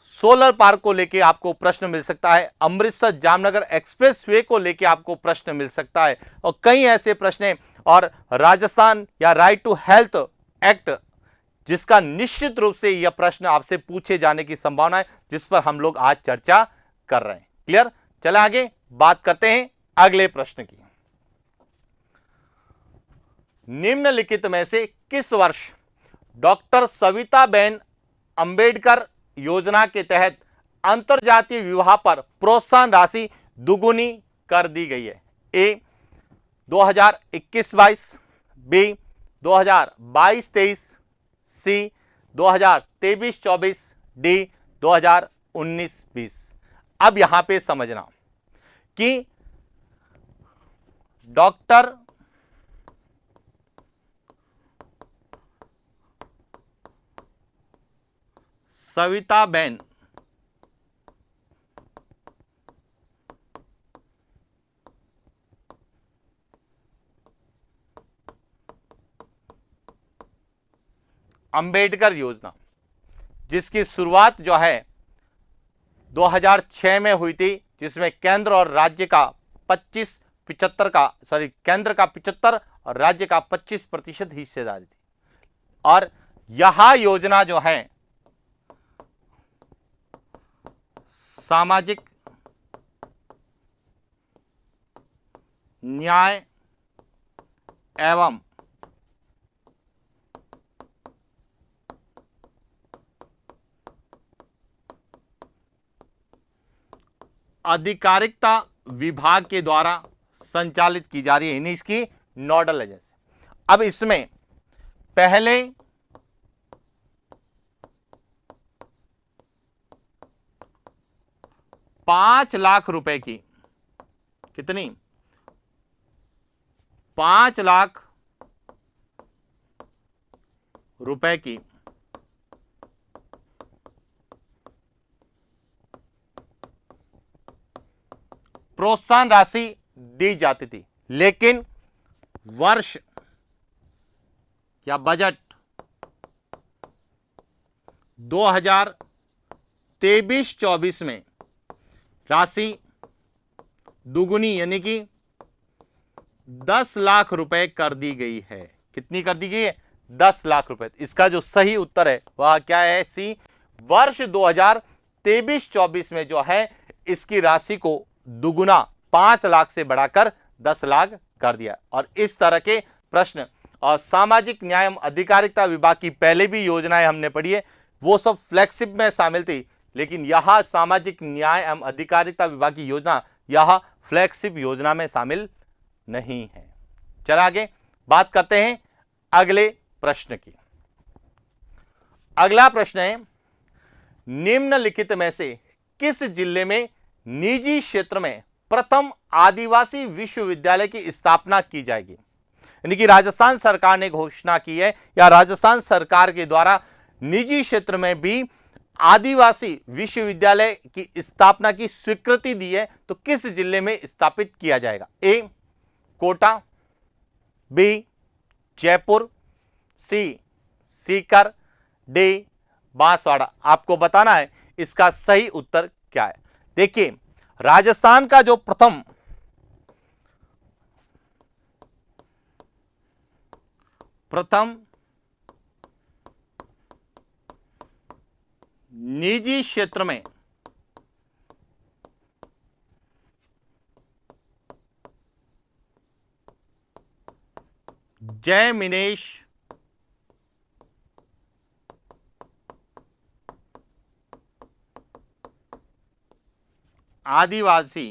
सोलर पार्क को लेके आपको प्रश्न मिल सकता है, अमृतसर जामनगर एक्सप्रेसवे को लेके आपको प्रश्न मिल सकता है, और कई ऐसे प्रश्न हैं। और राजस्थान या राइट टू हेल्थ एक्ट, जिसका निश्चित रूप से यह प्रश्न आपसे पूछे जाने की संभावना है, जिस पर हम लोग आज चर्चा कर रहे हैं। क्लियर? चला आगे बात करते हैं अगले प्रश्न की। निम्नलिखित में से किस वर्ष डॉक्टर सविताबेन अंबेडकर योजना के तहत अंतरजातीय विवाह पर प्रोत्साहन राशि दुगुनी कर दी गई है? ए 2021-22, बी 2022-23, सी 2023-24, डी 2019-20। अब यहां पे समझना कि डॉक्टर सविताबेन अंबेडकर योजना, जिसकी शुरुआत जो है 2006 में हुई थी, जिसमें केंद्र और राज्य का 75 केंद्र का 75 और राज्य का 25% हिस्सेदारी थी। और यह योजना जो है सामाजिक न्याय एवं अधिकारिकता विभाग के द्वारा संचालित की जा रही है, यानी इसकी नोडल एजेंसी। अब इसमें पहले 5 लाख रुपए की, कितनी? 5 लाख रुपए की प्रोत्साहन राशि दी जाती थी, लेकिन वर्ष या बजट 2023-24 में राशि दुगुनी यानी कि 10 लाख रुपए कर दी गई है। कितनी कर दी गई है? 10 लाख रुपए। इसका जो सही उत्तर है वह क्या है? सी, वर्ष 2023-24 में जो है इसकी राशि को दुगुना 5 लाख से बढ़ाकर 10 लाख कर दिया। और इस तरह के प्रश्न और सामाजिक न्याय एवं अधिकारिता विभाग की पहले भी योजनाएं हमने पढ़ी है, वो सब फ्लैगशिप में शामिल थी, लेकिन यह सामाजिक न्याय एवं अधिकारिता विभाग की योजना यह फ्लैगशिप योजना में शामिल नहीं है। चला आगे बात करते हैं अगले प्रश्न की। अगला प्रश्न है, निम्नलिखित में से किस जिले में निजी क्षेत्र में प्रथम आदिवासी विश्वविद्यालय की स्थापना की जाएगी? यानी कि राजस्थान सरकार ने घोषणा की है या राजस्थान सरकार के द्वारा निजी क्षेत्र में भी आदिवासी विश्वविद्यालय की स्थापना की स्वीकृति दी है, तो किस जिले में स्थापित किया जाएगा? ए कोटा, बी जयपुर, सी सीकर, डी बांसवाड़ा। आपको बताना है इसका सही उत्तर क्या है। देखिए, राजस्थान का जो प्रथम निजी क्षेत्र में जय मिनेश आदिवासी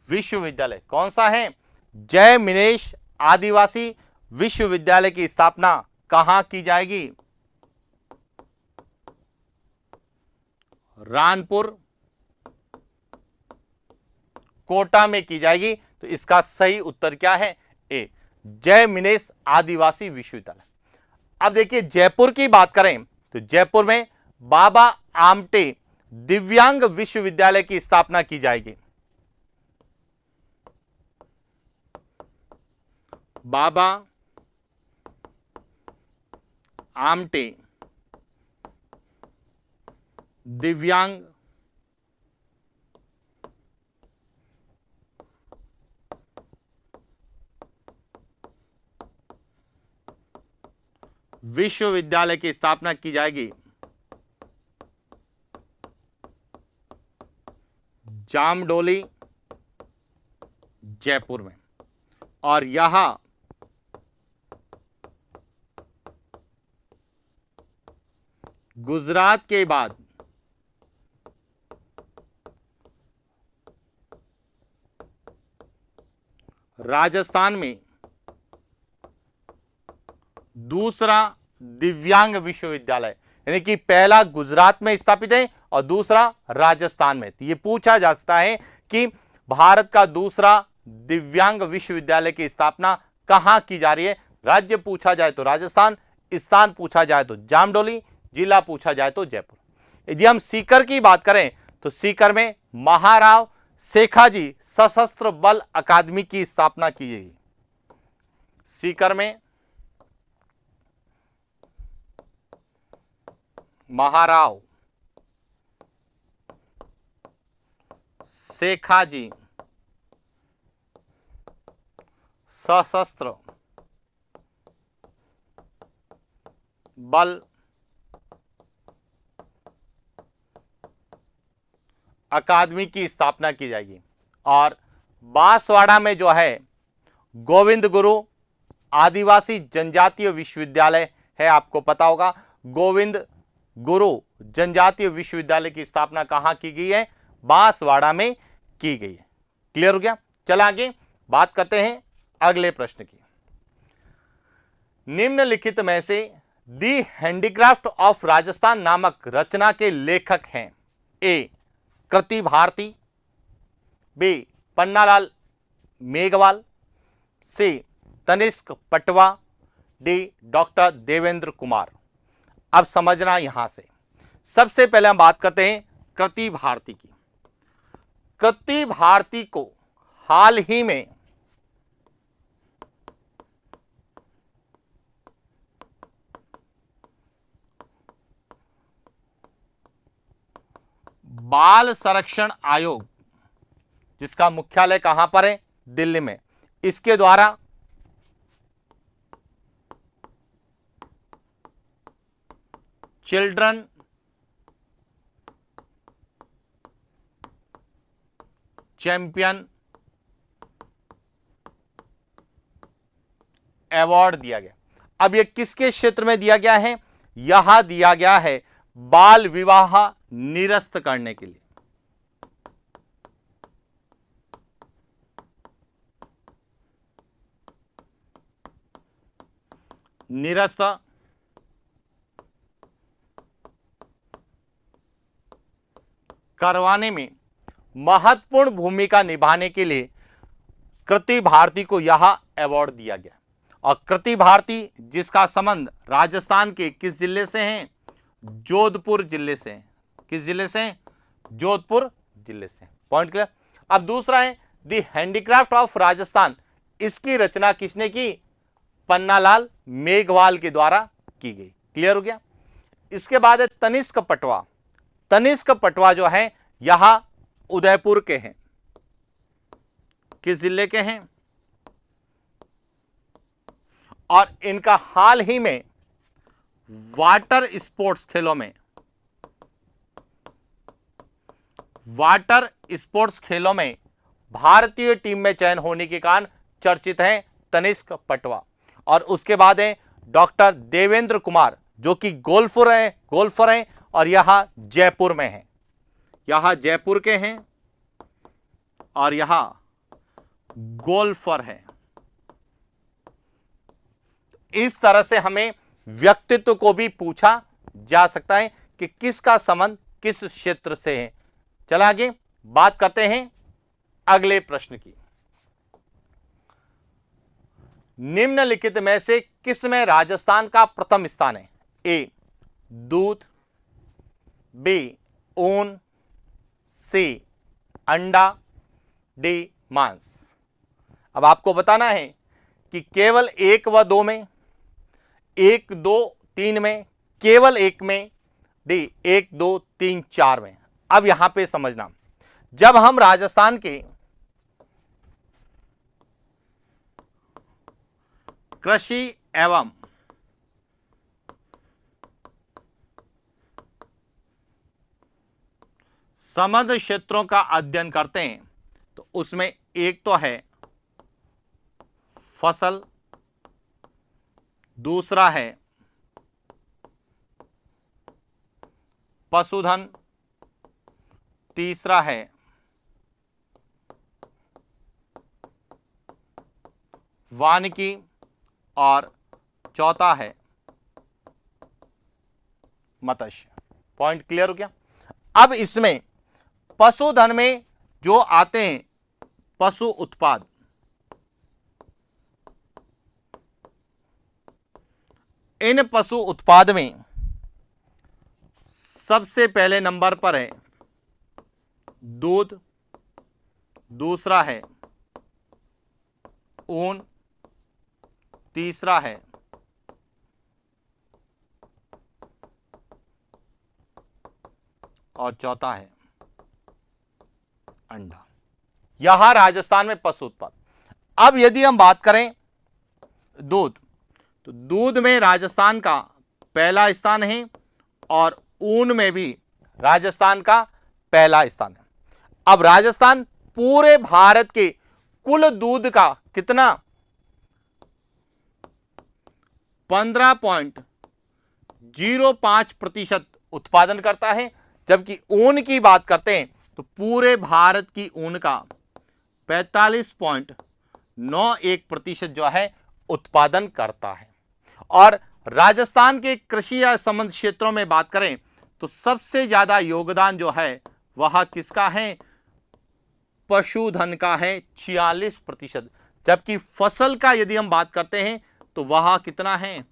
विश्वविद्यालय, कौन सा है? जय मिनेश आदिवासी विश्वविद्यालय की स्थापना कहां की जाएगी? रानपुर, कोटा में की जाएगी। तो इसका सही उत्तर क्या है? ए, जय मिनेश आदिवासी विश्वविद्यालय। अब देखिए जयपुर की बात करें तो जयपुर में बाबा आमटे दिव्यांग विश्वविद्यालय की स्थापना की जाएगी। बाबा आमटे दिव्यांग विश्वविद्यालय की स्थापना की जाएगी जामडोली जयपुर में। और यहां गुजरात के बाद राजस्थान में दूसरा दिव्यांग विश्वविद्यालय, यानी कि पहला गुजरात में स्थापित है और दूसरा राजस्थान में। तो यह पूछा जा सकता है कि भारत का दूसरा दिव्यांग विश्वविद्यालय की स्थापना कहां की जा रही है? राज्य पूछा जाए तो राजस्थान, स्थान पूछा जाए तो जामडोली, जिला पूछा जाए तो जयपुर। यदि हम सीकर की बात करें तो सीकर में महाराव शेखाजी सशस्त्र बल अकादमी की स्थापना की गई। सीकर में महाराव शेखाजी सशस्त्र बल अकादमी की स्थापना की जाएगी। और बांसवाड़ा में जो है गोविंद गुरु आदिवासी जनजातीय विश्वविद्यालय है, आपको पता होगा। गोविंद गुरु जनजातीय विश्वविद्यालय की स्थापना कहां की गई है? बांसवाड़ा में की गई है। क्लियर हो गया? चला आगे बात करते हैं अगले प्रश्न की। निम्नलिखित में से दी हैंडीक्राफ्ट ऑफ राजस्थान नामक रचना के लेखक हैं? ए कृति भारती, बी पन्नालाल मेघवाल, सी तनिष्क पटवा, डी डॉक्टर देवेंद्र कुमार। अब समझना यहां से, सबसे पहले हम बात करते हैं कृति भारती की। कृति भारती को हाल ही में बाल संरक्षण आयोग, जिसका मुख्यालय कहां पर है? दिल्ली में, इसके द्वारा चिल्ड्रन चैंपियन अवार्ड दिया गया। अब यह किसके क्षेत्र में दिया गया है? यहां दिया गया है बाल विवाह निरस्त करने के लिए। निरस्त करवाने में महत्वपूर्ण भूमिका निभाने के लिए कृति भारती को यह अवार्ड दिया गया। और कृति भारती जिसका संबंध राजस्थान के किस जिले से है? जोधपुर जिले से। किस जिले से? जोधपुर जिले से। Point clear? अब दूसरा है द हैंडीक्राफ्ट ऑफ राजस्थान, इसकी रचना किसने की? पन्नालाल मेघवाल के द्वारा की गई। क्लियर हो गया। इसके बाद है तनिष्क पटवा। तनिष्क पटवा जो है यहां उदयपुर के हैं। किस जिले के हैं? और इनका हाल ही में वाटर स्पोर्ट्स खेलों में भारतीय टीम में चयन होने के कारण चर्चित हैं तनिष्क पटवा। और उसके बाद है डॉक्टर देवेंद्र कुमार जो कि गोल्फर हैं और यहां जयपुर में हैं। यहां जयपुर के हैं और यहां गोल्फर है। इस तरह से हमें व्यक्तित्व को भी पूछा जा सकता है कि किसका संबंध किस क्षेत्र से है। चला आगे बात करते हैं अगले प्रश्न की। निम्नलिखित में से किसमें राजस्थान का प्रथम स्थान है? ए दूध, बी ऊन, सी अंडा, डी मांस। अब आपको बताना है कि केवल 1 व 2 में, 1, 2, 3 में, केवल 1 में, डी 1, 2, 3, 4 में। अब यहां पे समझना, जब हम राजस्थान के कृषि एवं समृद्ध क्षेत्रों का अध्ययन करते हैं तो उसमें एक तो है फसल, दूसरा है पशुधन, तीसरा है वानिकी और चौथा है मत्स्य। पॉइंट क्लियर हो गया। अब इसमें पशुधन में जो आते हैं पशु उत्पाद, इन पशु उत्पाद में सबसे पहले नंबर पर है दूध, दूसरा है ऊन, तीसरा है और चौथा है अंडा। यहां राजस्थान में पशु उत्पाद। अब यदि हम बात करें दूध, तो दूध में राजस्थान का पहला स्थान है और ऊन में भी राजस्थान का पहला स्थान है। अब राजस्थान पूरे भारत के कुल दूध का कितना 15.05% उत्पादन करता है, जबकि ऊन की बात करते हैं तो पूरे भारत की ऊन का 45.91% जो है उत्पादन करता है। और राजस्थान के कृषि या संबंध क्षेत्रों में बात करें तो सबसे ज्यादा योगदान जो है वह किसका है? पशुधन का है 46%, जबकि फसल का यदि हम बात करते हैं तो वह कितना है?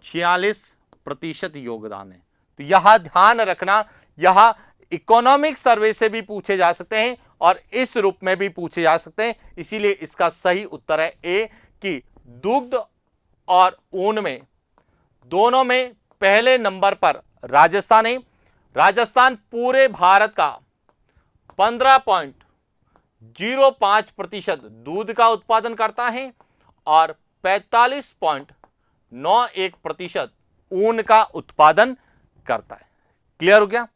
46% योगदान है। तो यह ध्यान रखना, यह इकोनॉमिक सर्वे से भी पूछे जा सकते हैं और इस रूप में भी पूछे जा सकते हैं। इसीलिए इसका सही उत्तर है ए कि दुग्ध और ऊन में दोनों में पहले नंबर पर राजस्थान है। राजस्थान पूरे भारत का 15.05% दूध का उत्पादन करता है और 45.91% ऊन का उत्पादन करता है। क्लियर हो गया?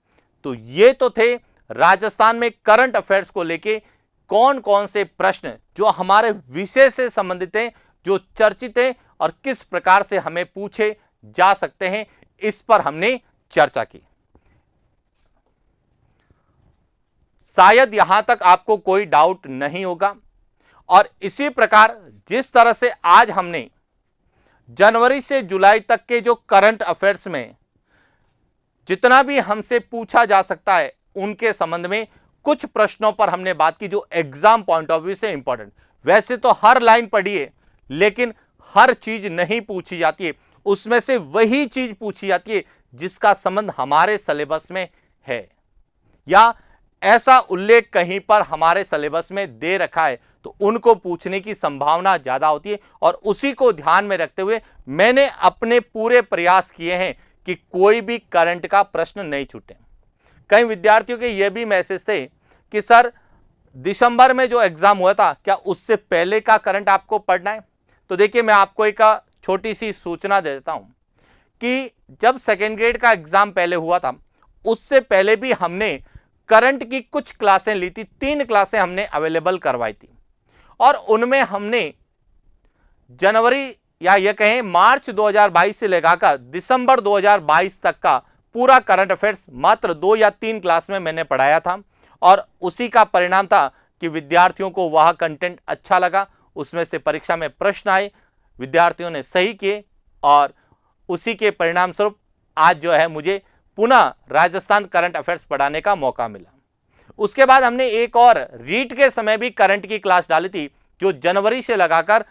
तो ये तो थे राजस्थान में करंट अफेयर्स को लेके कौन कौन से प्रश्न जो हमारे विषय से संबंधित हैं, जो चर्चित हैं और किस प्रकार से हमें पूछे जा सकते हैं, इस पर हमने चर्चा की। शायद यहां तक आपको कोई डाउट नहीं होगा। और इसी प्रकार जिस तरह से आज हमने जनवरी से जुलाई तक के जो करंट अफेयर्स में जितना भी हमसे पूछा जा सकता है उनके संबंध में कुछ प्रश्नों पर हमने बात की जो एग्जाम पॉइंट ऑफ व्यू से इंपॉर्टेंट। वैसे तो हर लाइन पढ़िए, लेकिन हर चीज नहीं पूछी जाती है, उसमें से वही चीज पूछी जाती है जिसका संबंध हमारे सिलेबस में है या ऐसा उल्लेख कहीं पर हमारे सिलेबस में दे रखा है तो उनको पूछने की संभावना ज्यादा होती है, और उसी को ध्यान में रखते हुए मैंने अपने पूरे प्रयास किए हैं कि कोई भी करंट का प्रश्न नहीं छूटे। कई विद्यार्थियों के यह भी मैसेज थे कि सर दिसंबर में जो एग्जाम हुआ था क्या उससे पहले का करंट आपको पढ़ना है। तो देखिए, मैं आपको एक छोटी सी सूचना दे देता हूं कि जब सेकेंड ग्रेड का एग्जाम पहले हुआ था उससे पहले भी हमने करंट की कुछ क्लासें ली थी, 3 क्लासें हमने अवेलेबल करवाई थी, और उनमें हमने जनवरी या यह कहें मार्च 2022 से लेकर दिसंबर 2022 तक का पूरा करंट अफेयर्स मात्र 2 या 3 क्लास में मैंने पढ़ाया था, और उसी का परिणाम था कि विद्यार्थियों को वह कंटेंट अच्छा लगा, उसमें से परीक्षा में प्रश्न आए, विद्यार्थियों ने सही किए, और उसी के परिणाम स्वरूप आज जो है मुझे पुनः राजस्थान करंट अफेयर्स पढ़ाने का मौका मिला। उसके बाद हमने एक और रीट के समय भी करंट की क्लास डाली थी जो जनवरी से लगाकर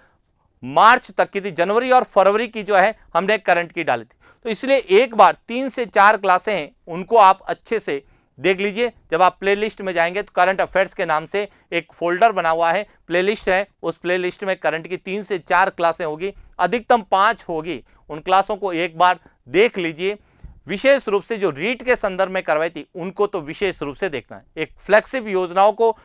मार्च तक की थी, जनवरी और फरवरी की जो है हमने करंट की डाली थी। तो इसलिए एक बार 3 से 4 क्लासें हैं उनको आप अच्छे से देख लीजिए। जब आप प्लेलिस्ट में जाएंगे तो करंट अफेयर्स के नाम से एक फोल्डर बना हुआ है, प्लेलिस्ट है, उस प्लेलिस्ट में करंट की 3 से 4 क्लासें होगी, अधिकतम 5 होगी। उन क्लासों को एक बार देख लीजिए। विशेष रूप से जो रीट के संदर्भ में करवाई थी उनको तो विशेष रूप से देखना है। एक फ्लेक्सिब योजनाओं को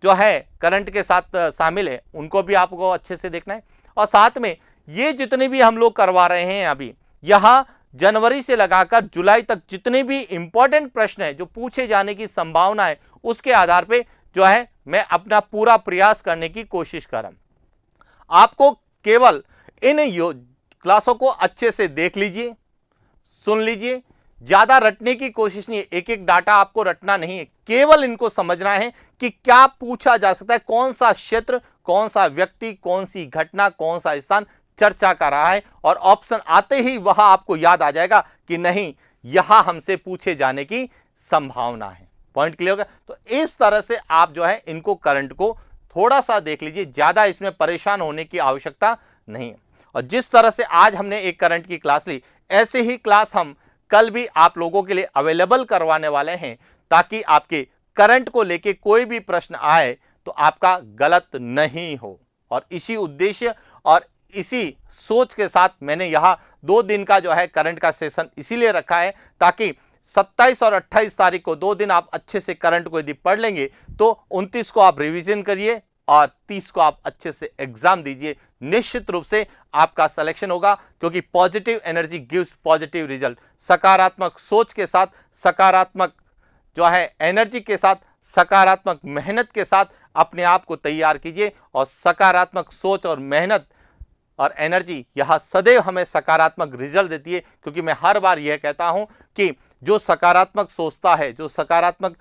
जो है करंट के साथ शामिल है उनको भी आपको अच्छे से देखना है, और साथ में ये जितने भी हम लोग करवा रहे हैं अभी यहाँ जनवरी से लगाकर जुलाई तक जितने भी इंपॉर्टेंट प्रश्न है जो पूछे जाने की संभावना है उसके आधार पे जो है मैं अपना पूरा प्रयास करने की कोशिश कर रहा हूं। आपको केवल इन क्लासों को अच्छे से देख लीजिए, सुन लीजिए, ज्यादा रटने की कोशिश नहीं है, एक एक डाटा आपको रटना नहीं है, केवल इनको समझना है कि क्या पूछा जा सकता है, कौन सा क्षेत्र, कौन सा व्यक्ति, कौन सी घटना, कौन सा स्थान चर्चा कर रहा है, और ऑप्शन आते ही वहां आपको याद आ जाएगा कि नहीं यहां हमसे पूछे जाने की संभावना है। पॉइंट क्लियर होगा। तो इस तरह से आप जो है इनको करंट को थोड़ा सा देख लीजिए, ज्यादा इसमें परेशान होने की आवश्यकता नहीं है। और जिस तरह से आज हमने एक करंट की क्लास ली, ऐसे ही क्लास हम कल भी आप लोगों के लिए अवेलेबल करवाने वाले हैं, ताकि आपके करंट को लेके कोई भी प्रश्न आए तो आपका गलत नहीं हो। और इसी उद्देश्य और इसी सोच के साथ मैंने यहां 2 दिन का जो है करंट का सेशन इसीलिए रखा है ताकि 27 और 28 तारीख को 2 दिन आप अच्छे से करंट को यदि पढ़ लेंगे तो 29 को आप रिवीजन करिए और 30 को आप अच्छे से एग्जाम दीजिए। निश्चित रूप से आपका सिलेक्शन होगा, क्योंकि positive energy gives positive result. सकारात्मक सोच के साथ, सकारात्मक जो है एनर्जी के साथ, सकारात्मक मेहनत के साथ अपने आप को तैयार कीजिए, और सकारात्मक सोच और मेहनत और एनर्जी यह सदैव हमें सकारात्मक रिजल्ट देती है। क्योंकि मैं हर बार यह कहता हूं कि जो सकारात्मक सोचता है, जो सकारात्मक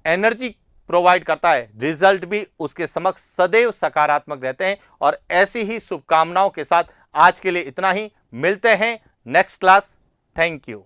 एनर्जी प्रोवाइड करता है, रिजल्ट भी उसके समक्ष सदैव सकारात्मक रहते हैं। और ऐसी ही शुभकामनाओं के साथ आज के लिए इतना ही, मिलते हैं नेक्स्ट क्लास। Thank you.